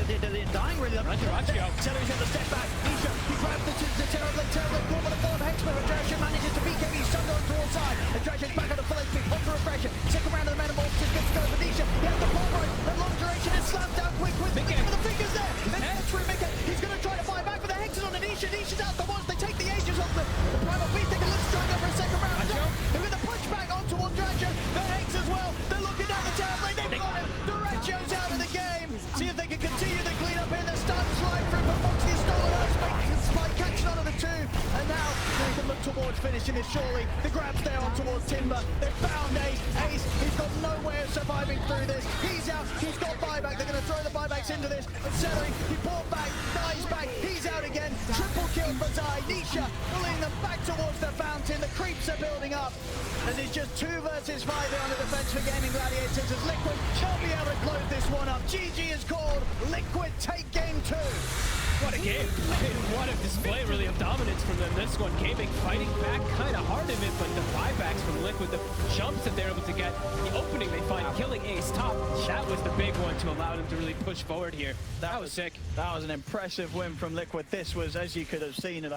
E: They're dying really. Celery's able to step back. Nisha, he grabs the Terrorblade, caught by the follow-up Hexman, but Dragon manages to BKB, Sunder on towards side. And Dragon's back on the full HP, on for refresher. Second round of the Metamorphosis is good to go for Nisha. He has the ball right, the long duration is slammed down quick with the fingers there. Then through Meke, he's going to try to fight back for the Hexes on the Nisha. Nisha's out the ones, they take the Ages off the Primal Beast. They can look strong over a second round. They're going to push back on towards Dragon. The Hex as well. They're looking down the Terrorblade. They've got him. Duracho's out of the game. See if they can continue the clean up in the stun slide through, but Moxie is stolen out. Spike catching onto the two, and now they can look towards finishing this surely. The grab's there on towards Timber. They found Ace. Ace, he's got no way of surviving through this. He's out. He's got buyback. They're going to throw the buybacks into this. And Celery, he brought back. Dies back. He's out again. Triple kill for Zai. Nisha pulling them back towards the fountain. The creeps are building up. And it's just 2 versus 5 there on the defense for Gaimin Gladiators as Liquid can't be able to close this one up. GG is called. Liquid take game 2.
D: What a game. What a display really of dominance from them. This one, Gaimin fighting back kind of hard of it, but the buybacks from Liquid, the jumps that they're able to get, the opening they find, killing Ace top, that was the big one to allow them to really push forward here. That was sick.
E: That was an impressive win from Liquid. This was, as you could have seen,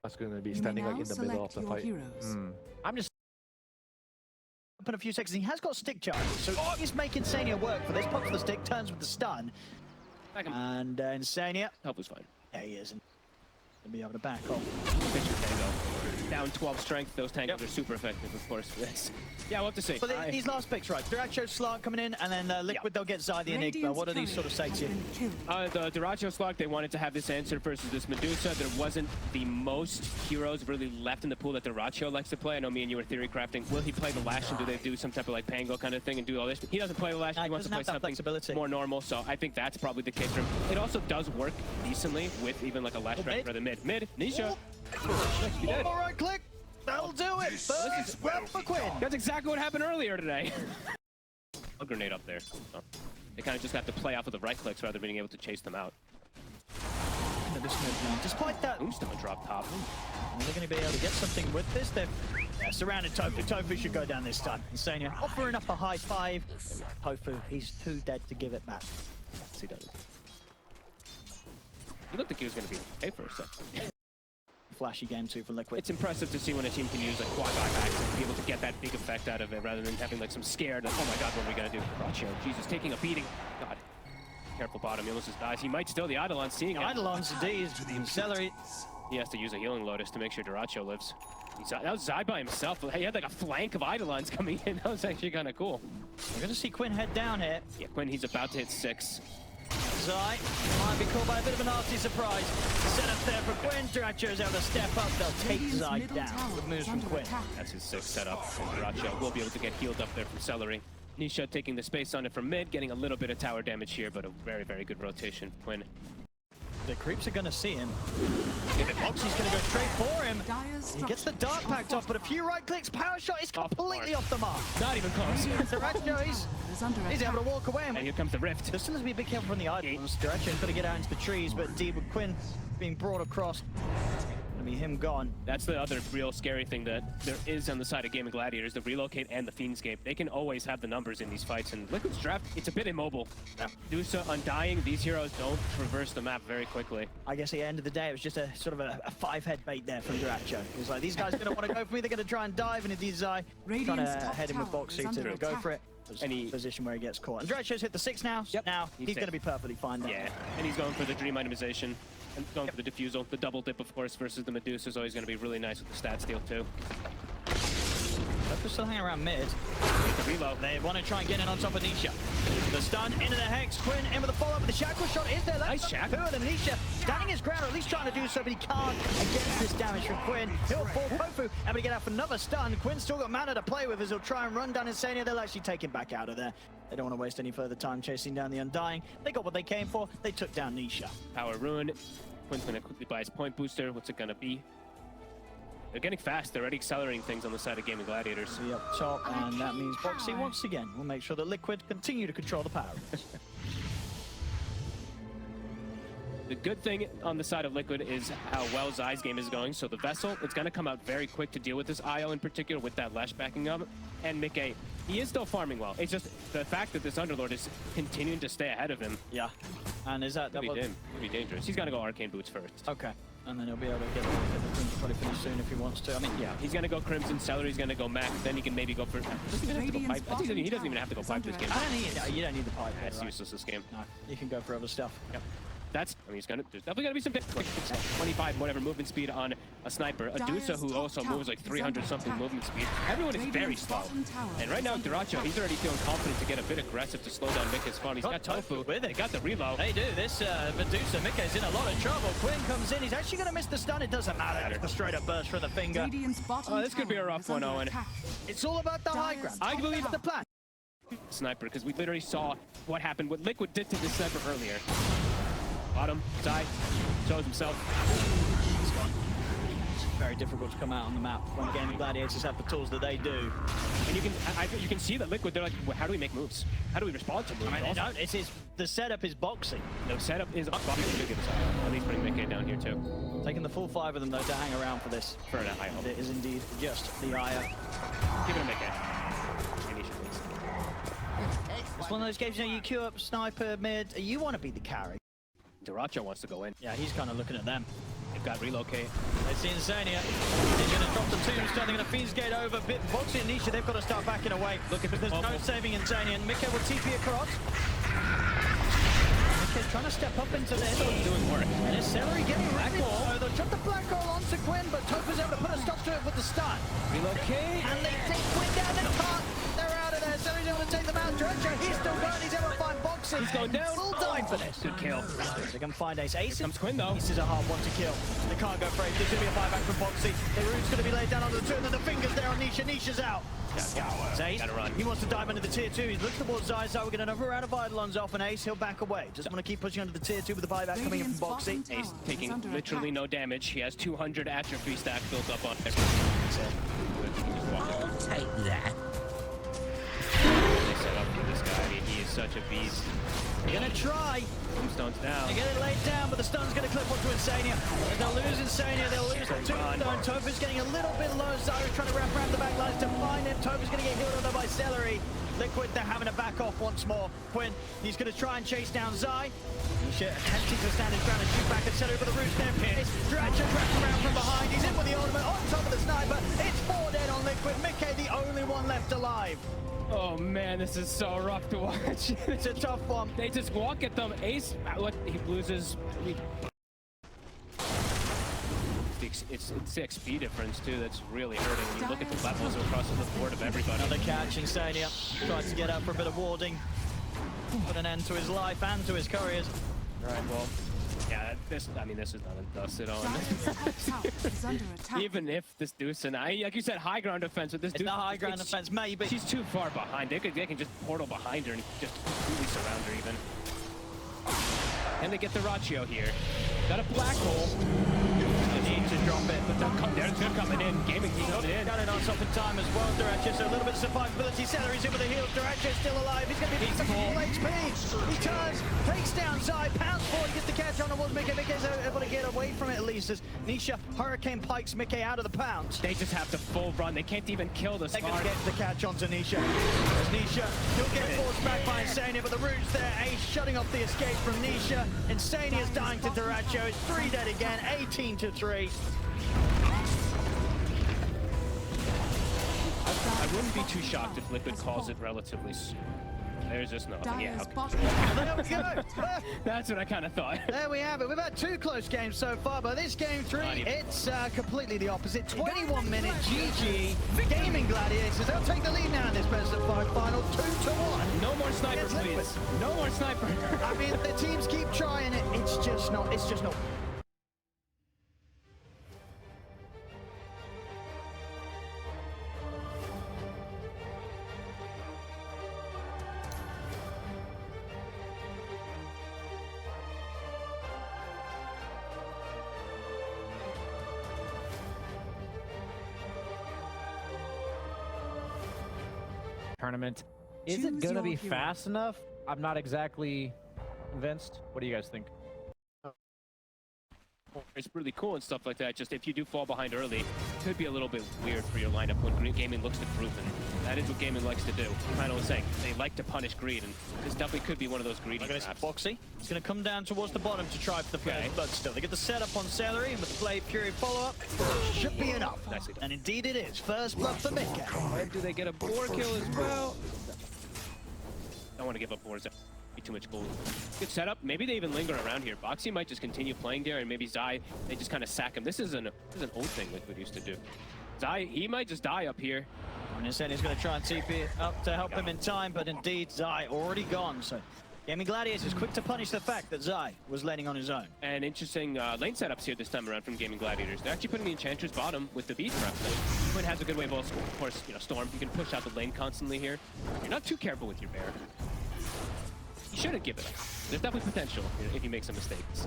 F: That's going to be
A: You may
F: standing like
A: now
F: in the middle of
A: select
F: the
A: your
F: fight.
A: heroes.
E: I'm just up in a few seconds. He has got stick charge, so he's making Insania work for this. Pops the stick, turns with the stun, and Insania.
D: Help was fine.
E: There he is, and he'll be able to back off.
D: Picture Tango. Down 12 strength, those tangos are super effective, of course, for this. Yeah, we'll have to see.
E: But these last picks, right? Duracho, Slark coming in, and then Liquid, they'll get Zai the Enigma. What do these sort of say to you?
D: The Duracho Slug, they wanted to have this answer versus this Medusa. There wasn't the most heroes really left in the pool that Duracho likes to play. I know me and you were theory crafting. Will he play the Lash and do they do some type of like Pango kind of thing and do all this? He doesn't play the Lash. He wants to play something more normal, so I think that's probably the case for him. It also does work decently with even like a Lash strike rather mid. Nisha.
E: All right, click. That'll do it. First round for Quinn.
D: That's exactly what happened earlier today. A grenade up there. So they kind of just have to play off of the right clicks rather than being able to chase them out.
E: Despite that,
D: Tombstone drop top.
E: are they going to be able to get something with this? They're surrounded Tofu. Tofu should go down this time. Insania offering up a high 5. Tofu, he's too dead to give it back.
D: Yes, he does. He looked like he was going to be okay for a second.
E: Flashy game 2 for Liquid.
D: It's impressive to see when a team can use like quad buybacks and be able to get that big effect out of it rather than having like some scared, oh my god, what are we gonna do? Racho, Jesus, taking a beating. God. Careful bottom, he almost just dies. He might still the Eidolon seeing it.
E: Eidolon's D's, Celery.
D: He has to use a healing Lotus to make sure Duracho lives. That was Zai by himself. He had like a flank of Eidolons coming in. That was actually kind of cool.
E: We're gonna see Quinn head down here.
D: Yeah, Quinn, he's about to hit 6.
E: Zai might be caught by a bit of a nasty surprise. Set up there for Quinn. Duracho is able to step up. They'll take
A: Radiant's
E: Zai
A: middle
E: down
A: tower
E: with moves
A: is
E: from
A: under
E: Quinn.
A: attack.
D: That's his sick setup. Duracho will be able to get healed up there from Celery. Nisha taking the space on it from mid, getting a little bit of tower damage here, but a very, very good rotation for Quinn.
E: The creeps are going to see him. Boxy's going to go straight for him.
A: Dire's
E: He gets the
A: structures
E: dart
A: are
E: packed off, but a few right clicks. Power shot is completely off the mark.
D: Not even close.
A: Radiant's
E: Duracho,
A: bottom tower is under
E: he's able
A: attack.
E: to walk away.
D: And here comes the rift.
E: There still has to be a big careful from the items. Duracho's got to get out into the trees, but indeed with Quinn being brought across, gonna be him gone.
D: That's the other real scary thing that there is on the side of Gaimin Gladiators, the relocate and the Fiendscape. They can always have the numbers in these fights, and Liquid's draft, it's a bit immobile. Dusa, Undying, these heroes don't traverse the map very quickly.
E: I guess at the end of the day, it was just a sort of a five-head bait there from Duracho. He was like, these guys are going to want to go for me, they're going to try and dive, and indeed Zai trying
A: Radiant's
E: to
A: top
E: head in with
A: tower is
E: Boxy
A: under
E: to go
A: attack.
E: for it.
D: And he-
E: Position where he gets caught. And Duracho's hit the 6 now.
D: Yep.
E: Now
D: He's
E: he's going to
D: safe.
E: be perfectly fine there.
D: Yeah, and he's going for the dream itemization. And going for the diffusal. The double dip, of course, versus the Medusa is always going to be really nice with the stat steal, too.
E: They're still hanging around mid.
D: The reload.
E: They want to try and get in on top of Nisha. The stun into the Hex. Quinn in with the follow-up, but the shackle shot is there.
D: Nice shackle.
E: Two of them. Nisha standing his ground, or at least trying to do so, but he can't against this damage from Quinn. He'll fall Pofu, able to get out for another stun. Quinn's still got mana to play with as he'll try and run down Insania. They'll actually take him back out of there. They don't want to waste any further time chasing down the Undying. They got what they came for. They took down Nisha.
D: Power Rune. Quinn's going to quickly buy his point booster. What's it going to be? They're getting fast. They're already accelerating things on the side of Gaimin Gladiators.
E: See up top, and that means Boxy once again will make sure that Liquid continue to control the power.
D: The good thing on the side of Liquid is how well Zai's game is going. So the Vessel, it's going to come out very quick to deal with this IO in particular with that Lash backing up. And Mickey, he is still farming well. It's just the fact that this Underlord is continuing to stay ahead of him.
E: Yeah. And is that
D: Could be,
E: double?
D: could be dangerous. He's got to go Arcane Boots first.
E: Okay. And then he'll be able to get the Crimson probably finish soon if he wants to. I mean,
D: Yeah, he's going to go Crimson, Celery's going to go Mac, then he can maybe go for... Does he even have to go pipe? I think he doesn't even have to go pipe this game.
E: I don't need, you don't need the pipe.
D: That's
E: right?
D: useless this game.
E: No, you can go for other stuff.
D: Yep. That's, I mean, there's definitely gonna be some 25, whatever, movement speed on a sniper. A Dusa who also moves like 300 something movement speed. Everyone is very slow. And right now, Duracho, he's already feeling confident to get a bit aggressive to slow down Mikke's fun. He's got Tofu
E: with it.
D: They got the reload.
E: They do. This Medusa, Mikke's in a lot of trouble. Quinn comes in. He's actually going to miss the stun. It doesn't matter. The straight up burst from the finger.
A: Radiant's bottom
D: Oh, this could be a
A: tower
D: rough
A: is
D: one,
A: under
D: Owen.
A: attack.
E: It's all about the high ground.
D: I believe
E: That's the plan.
D: Sniper, because we literally saw what happened, what Liquid did to this sniper earlier. Bottom, Zai, shows himself.
E: He's gone. It's very difficult to come out on the map when Gaimin Gladiators have the tools that they do.
D: And you can see that Liquid, they're like, well, how do we make moves? How do we respond to moves?
E: I mean,
D: Also,
E: the setup is boxing.
D: no setup is up. At least putting Mikke down here too.
E: Taking the full 5 of them though to hang around for this.
D: For an IO.
E: It is indeed just the Aya.
D: Give it a Mikke. Maybe please.
E: It's one of those games, you know, you queue up sniper mid, you want to be the carry.
D: Duracho wants to go in.
E: Yeah, he's kind of looking at them.
D: They've got relocate.
E: It's the Insania. He's going to drop the tombstone. They're going to Fiendsgate over. Boxy and Nisha, they've got to start backing away. Look, if there's no saving Insania, and Mikke will TP across. Mikke's trying to step up into this.
D: Doing work.
E: And it's Celery getting black hole. So they'll drop the black hole onto Quinn, but Tofu's able to put a stop to it with the stun.
D: Relocate.
E: And they take Quinn down. They can't. They're out of there. Celery's able to take them out. Duracho, he's still going. He's able to find Boxy.
D: He's going down.
E: Full die for this.
D: Good kill.
E: They can find Ace. Ace
D: Comes Quinn though.
E: Ace is a hard one to kill. They can't go for Ace. There's going to be a buyback from Boxy. The root's going to be laid down onto the 2, and then the fingers there on Nisha. Nisha's out. Ace,
D: Gotta run.
E: he wants to dive into the tier 2. He's looking towards Zai. Zai, we're getting another round of Eidolons off, and Ace, he'll back away. Just want to keep pushing under the tier 2 with the buyback coming in
A: Radiant's
E: from Boxy.
A: bottom
D: Ace
A: tower
D: taking
A: is under
D: literally
A: attack.
D: no damage. He has 200 atrophy stack built up on him.
G: I'll take that.
D: They set up for this guy. I mean, he is such a beast.
E: They're going to try.
D: Tombstone's down.
E: They get it laid down, but the stun's going to clip onto Insania. They'll lose Insania. They'll lose the tombstone. Tofu's getting a little bit low. Zai's trying to wrap around the back lines to find him. Tofu's going to get healed over by Celery. Liquid, they're having to back off once more. Quinn, he's going to try and chase down Zai. Attempting to stand his ground and shoot back at Celery, but the root's there. Duracho wrapped around from behind. He's in with the ultimate on top of the sniper. It's 4 dead on Liquid. Mikke, the only one left alive.
D: Oh man, this is so rough to watch.
E: It's a tough one.
D: They just walk at them. Ace, what, he loses. It's the XP difference too that's really hurting when you look at the levels across the board of everybody.
E: Another catch, Insania tries to get up for a bit of warding. Put an end to his life and to his couriers.
D: Right, well, yeah, this is not a dusted on.
A: Dire's top tower is under attack.
D: Even if this Deuce and like you said, high ground defense with this
E: It's
D: Deuce.
E: not high ground defense, maybe.
D: She's too far behind. They can just portal behind her and just completely surround her even. Can they get the ratio here? Got a black hole.
E: They need to drop it, but
D: They're coming in. Gaming team coming in.
E: got it on top in time as well. Duracho, so a little bit of survivability. Celery's in with the heals. Duracho's still alive. He's going to be full HP. He turns, takes down Zai, pounds forward, gets the catch on towards Mickey. Mickey's able to get away from it at least as Nisha Hurricane pikes Mickey out of the pounce.
D: They just have to full run. They can't even kill the
E: They're going
D: Smart.
E: to get the catch onto Nisha. As Nisha, he'll get forced back by Insania, but the root's there. Ace shutting off the escape from Nisha. Insania's dying to Duracho. It's 3 dead again, 18-3.
D: I wouldn't be too shocked if Liquid calls it relatively soon. There's just nothing. Yeah,
A: Dire's
D: okay.
A: bottom
E: There we go.
D: That's what I kind of thought.
E: There we have it. We've had 2 close games so far, but this game 3, it's completely the opposite. 21 minutes, GG. Gaimin Gladiators, they'll take the lead now in this best of 5 final, 2-1.
D: No more sniper,
E: Against Liquid.
D: please. No more sniper.
E: I mean, the teams keep trying it. It's just not.
H: Tournament. Is
A: Choose
H: it gonna
A: your
H: be
A: hero.
H: fast enough? I'm not exactly convinced. What do you guys think?
D: It's really cool and stuff like that. Just if you do fall behind early, it could be a little bit weird for your lineup when Gaimin looks to group, and that is what Gaimin likes to do. Kind of was saying, they like to punish greed, and this definitely could be one of those greedy
E: Look at this
D: traps.
E: Boxy. It's going to come down towards the bottom to try for the first blood still. They get the setup on Celery, and with the Blade Fury follow-up, should be enough.
D: Nicely done.
E: And indeed it is. First blood for Mickey.
D: And do they get a board kill as well? Don't want to give up boards. Be too much gold. Good setup. Maybe they even linger around here. Boxy might just continue playing there, and maybe Zai, they just kind of sack him. This is an old thing Liquid used to do. Zai, he might just die up here.
E: And Insane is going to try and TP up to help him in time, but indeed Zai already gone. So Gaimin Gladiators is quick to punish the fact that Zai was laning on his own.
D: And interesting lane setups here this time around from Gaimin Gladiators. They're actually putting the Enchantress bottom with the beat prep. Quinn has a good wave, of course, you know, Storm. You can push out the lane constantly here. You're not too careful with your bear. You shouldn't give it up. There's definitely potential if you make some mistakes.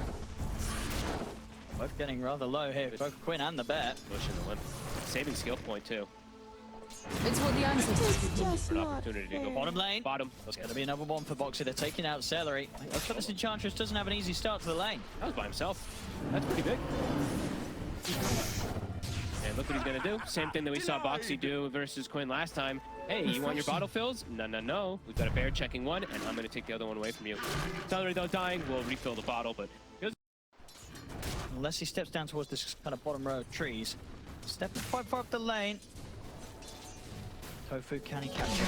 E: Both getting rather low here, both Quinn and the bear.
D: Pushing the one. Saving skill point too.
A: It's what the ancestors
D: For an opportunity to go
E: Bottom lane.
D: Bottom.
E: There's going to be another one for Boxy. They're taking out Celery. Looks like this Enchantress doesn't have an easy start to the lane.
D: That was by himself. That's pretty big. And look what he's gonna do. Same thing that we saw Boxy do versus Quinn last time. Hey, you want your bottle fills? No, no, no. We've got a bear checking one, and I'm gonna take the other one away from you. Celery though dying, we'll refill the bottle, but
E: Unless he steps down towards this kind of bottom row of trees. Stepping quite far up the lane. Tofu, can he catch him?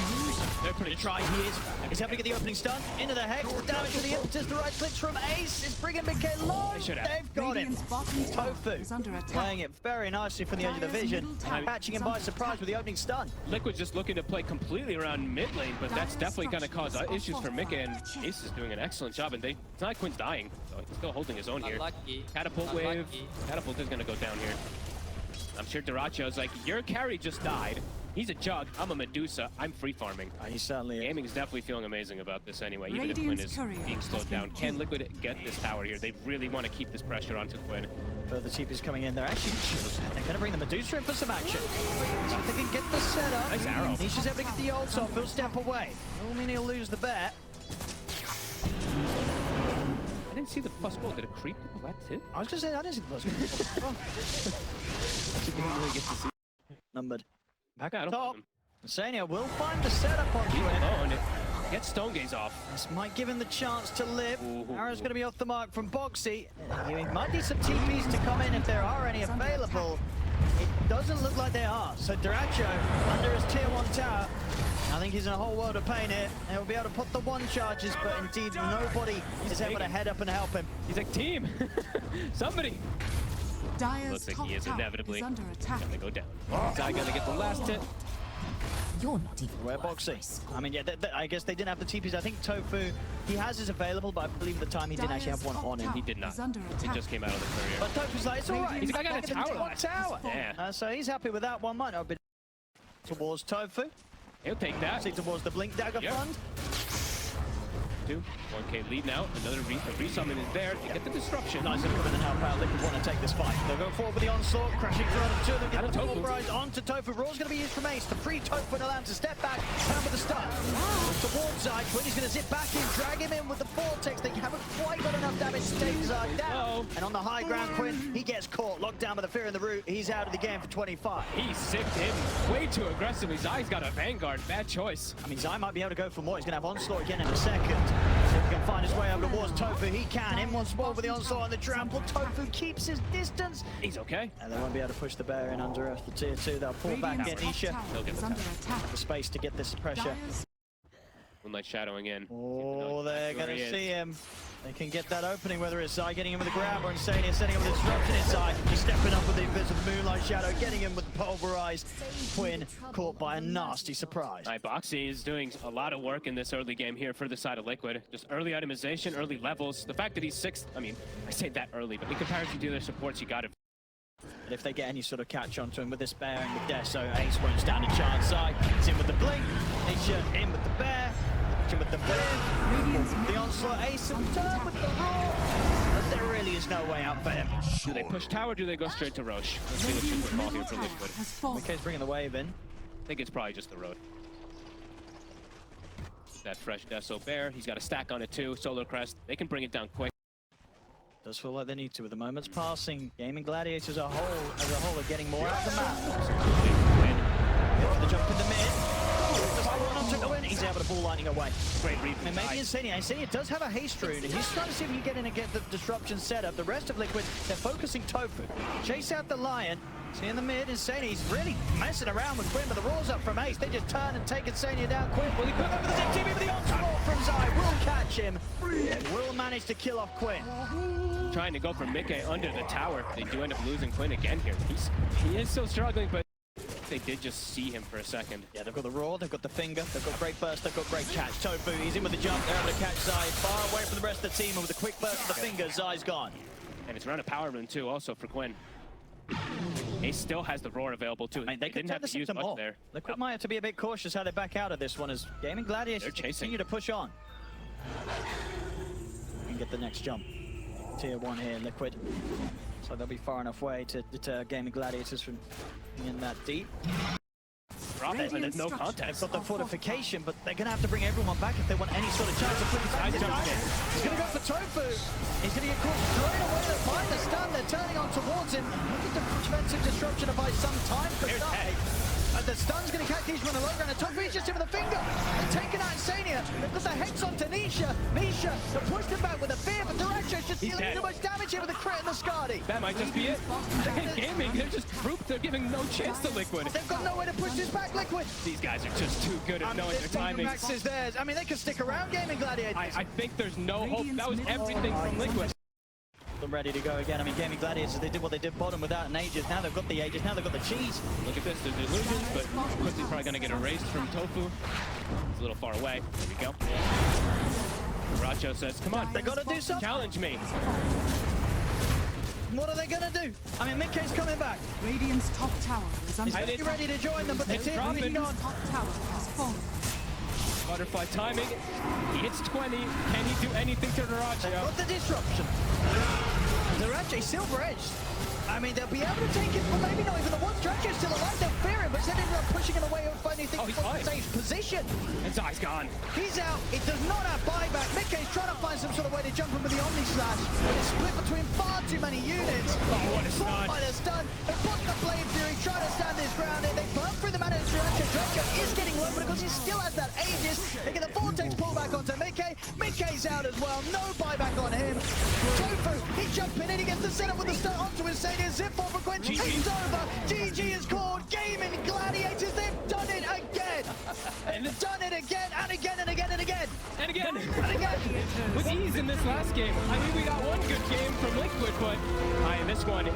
D: they're pretty
E: Try, he is. He's having to get the opening stun. Into the hex. The damage to the impetus. The right clicks from Ace is bringing Mickey low.
D: They should have.
E: They've got him.
A: Radiant's bottom tower
E: Tofu
A: is under attack.
E: playing it very nicely from the edge of the
A: Dire's
E: vision.
A: middle tower
E: Catching him
A: is
E: by
A: under
E: surprise
A: attack.
E: with the opening stun.
D: Liquid's just looking to play completely around mid lane, but that's
A: Dire's
D: definitely gonna cause
A: structures are
D: issues for Mickey, and
A: fortified.
D: Ace is doing an excellent job, and it's not like Quinn's dying, so he's still holding his own here.
I: Unlucky.
D: Catapult wave. Catapult is gonna go down here. I'm sure Duracho's like, your carry just died. He's a jug. I'm a Medusa. I'm free farming.
E: He certainly is.
D: Gaming is definitely feeling amazing about this anyway, even if Quinn
A: Radiant's
D: is
A: courier
D: being slowed
A: has been
D: down. Can
A: killed.
D: Liquid get this tower here? They really want to keep this pressure onto Quinn.
E: Further TP's coming in. They're actually they're going to bring the Medusa in for some action. See if they can get the setup.
D: Nice arrow.
E: Nisha's able to get the ult off. He'll step away. Will mean he'll lose the bet.
D: I didn't see the plus goal. Did it creep? That's it.
E: I was going to say, that isn't possible.
D: Didn't really get to see.
E: Numbered. Back
D: I
E: up
D: don't
E: top.
D: blame
E: Sania will find the setup on
D: He's
E: Quinn.
D: alone. Get Stone Gaze off.
E: This might give him the chance to live.
D: Ooh.
E: Arrow's going to be off the mark from Boxy. He might need some TPs to come in if there are any available. It doesn't look like there are. So Duracho under his tier 1 tower. I think he's in a whole world of pain here. And he'll be able to put the 1 charges, but indeed nobody is able to head up and help him.
D: He's like, team, somebody.
A: Dire's
D: Looks like
A: top
D: he is
A: tower
D: inevitably
A: is under attack.
D: gonna go down. Zai gonna get the last hit.
I: You're not even
E: Where
I: worth my
E: Boxy?
I: score.
E: I mean, yeah, I guess they didn't have the TPs. I think Tofu, he has his available, but I believe at the time he didn't actually have one on him.
D: He did not.
A: Is under
D: He
A: attack.
D: just came out of the career.
E: But Tofu's like, it's all right.
D: He's like, I got a tower
E: One
D: left.
E: tower.
D: Yeah.
E: So he's happy with that one. Might not have been towards Tofu.
D: He'll take that.
E: See towards the Blink Dagger
D: Yep.
E: Fund.
D: 1K lead now. Another resummon is there to get the disruption.
E: Nice to come in and help out. Liquid want to take this fight. They'll go forward with the onslaught, crashing through on two of them. Get the
D: Tofu.
E: rise onto Tofu. Raw's going to be used from Ace to free Tofu and allow him to step back. Down with the stun. Towards Zai. Quinn is going to zip back in, drag him in with the vortex. They haven't quite got enough damage to take Zai down. And on the high ground, Quinn, he gets caught, locked down by the fear in the root. He's out of the game for 25.
D: He sicked him way too aggressively. Zai's got a Vanguard. Bad choice.
E: I mean, Zai might be able to go for more. He's going to have onslaught again in a second. See if he can find his way over towards Tofu. He can. In once more with the onslaught and the trample. Tofu keeps his distance.
D: He's okay.
E: And they won't be able to push the bear in under the tier 2. They'll pull back and get
A: Radiant's top
E: Nisha.
A: tower is under attack.
E: The space to get this pressure.
A: Dire's
D: Moonlight shadowing in.
E: Oh, they're
D: Where
E: going
D: he
E: to
D: is.
E: see him. They can get that opening, whether it's Zai getting him with the grab or Insania setting him with the disruption inside. He's stepping up with the invisible Moonlight Shadow, getting him with the pulverized. Quinn caught by a nasty surprise.
D: Boxy is doing a lot of work in this early game here for the side of Liquid. Just early itemization, early levels. The fact that he's 6th, I mean, I say that early, but in comparison to the other supports, you got it.
E: And if they get any sort of catch onto him with this bear and with Death, so Ace won't stand a chance. Zai is in with the blink, Nisha in with the bear, in with the bear, the onslaught, Ace and turn with the roar. But there really is no way out for him.
D: Do they push tower or do they go straight to Roche? Let's see what should fall here for Liquid.
A: has fallen.
E: McKay's bringing the wave in.
D: I think it's probably just the road. That fresh Deso Bear, he's got a stack on it too. Solar Crest, they can bring it down quick.
E: Does feel like they need to with the moments passing. Gaming Gladiators as a whole are getting more out of the map. Go for the jump in the mid. Does one on to win. He's able to ball lightning away.
D: Great read.
E: And maybe Insania does have a haste rune. He's trying to see if he can get in and get the disruption set up. The rest of Liquid, they're focusing Tofu. Chase out the Lion. See in the mid, Insania, he's really messing around with Quinn, but the roar's up from Ace. They just turn and take Insania down quick. Will he put over the ZTV with the onslaught from Zai? Will catch him. And will manage to kill off Quinn.
D: Trying to go for Mickey under the tower. They do end up losing Quinn again here. He is still struggling, but they did just see him for a second.
E: Yeah, they've got the roar, they've got the finger, they've got great burst, they've got great catch. Tofu, he's in with the jump, they're able to catch Zai. Far away from the rest of the team, and with a quick burst of the finger, Zai's gone.
D: And it's around a power rune too, also for Quinn. Ace still has the roar available too.
E: I mean, they could
D: didn't
E: turn
D: have
E: this
D: to use
E: into
D: much
E: more.
D: there.
E: Liquid might have to be a bit cautious how they back out of this one, as Gaming Gladiators
D: They're chasing.
E: continue to push on. And get the next jump. Tier 1 here, Liquid. So they'll be far enough away to deter Gaming Gladiators from being in that deep.
D: Drop it, and there's no
E: They've
D: context.
E: got the fortification, but they're going to have to bring everyone back if they want any sort of chance of putting back this guy. He's going to go for Tofu. He's going to get caught straight away. They find the stun. They're turning on towards him. Looking to defensive disruption to buy some time for Zai. The stun's going to catch Nisha on the low ground, and Tofu's just him with a finger. They're taking out Insania. They've got the hex onto Nisha. Nisha, they pushed him back with a fear, but Direction's just dealing too much damage here with a crit and the Skadi.
D: That might just be it. Gaming, they're just grouped. They're giving no chance to Liquid.
E: They've got no way to push this back, Liquid.
D: These guys are just too good at knowing their timing.
E: Max is theirs. I mean, they can stick around, Gaming Gladiators.
D: I think there's no hope. That was everything from Liquid.
E: Them ready to go again. I mean, Gaming Gladiators, they did what they did bottom without an Aegis. Now they've got the Aegis. Now they've got the cheese.
D: Look at this. There's illusions, but quickly probably going to get erased from Tofu. It's a little far away. There we go. Racho says, come on.
E: They got to do something.
D: Challenge me.
E: What are they going to do? I mean, Mickey's coming back.
A: Radiant's top tower is under
E: He's
A: attack.
E: ready to join them, but the
D: It's
E: team
D: dropping.
E: moving on.
A: Radiant's top tower has fallen.
D: Butterfly timing. He hits 20. Can he do anything to Racho?
E: Got the disruption. Dirache, silver edge. I mean, they'll be able to take it, but maybe not even the one. Dirache's still alive, they'll fear him, but instead ended up pushing it away and finding things
D: he's
E: from the
D: fine.
E: safe position.
D: And Zai's gone.
E: He's out. It does not have buyback. Mickey's trying to find some sort of way to jump him with the Omni Slash, but it's split between far too many units.
D: Oh, what a
E: Caught
D: stun.
E: by the stun. They put the Blade Fury, trying to stand his ground in. They burn through the mana of Dirache. Dirache is getting low, but because he still has that Aegis, they get the Vortex pullback onto Mickey. Mickey's out as well. No buyback on him. Tofu, he jumped in and he gets the setup with the stun onto Insania. Zip for Quinn. It's over. GG is called. Gaming Gladiators, they've done it again. They've done it again and again and again and again.
D: And again.
E: And again.
D: With ease in this last game. I mean, we got one good game from Liquid, but in this one, it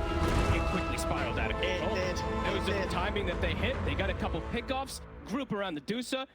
D: quickly spiraled out of control.
E: It did.
D: It was just the timing that they hit. They got a couple pickoffs. group around the Dusa.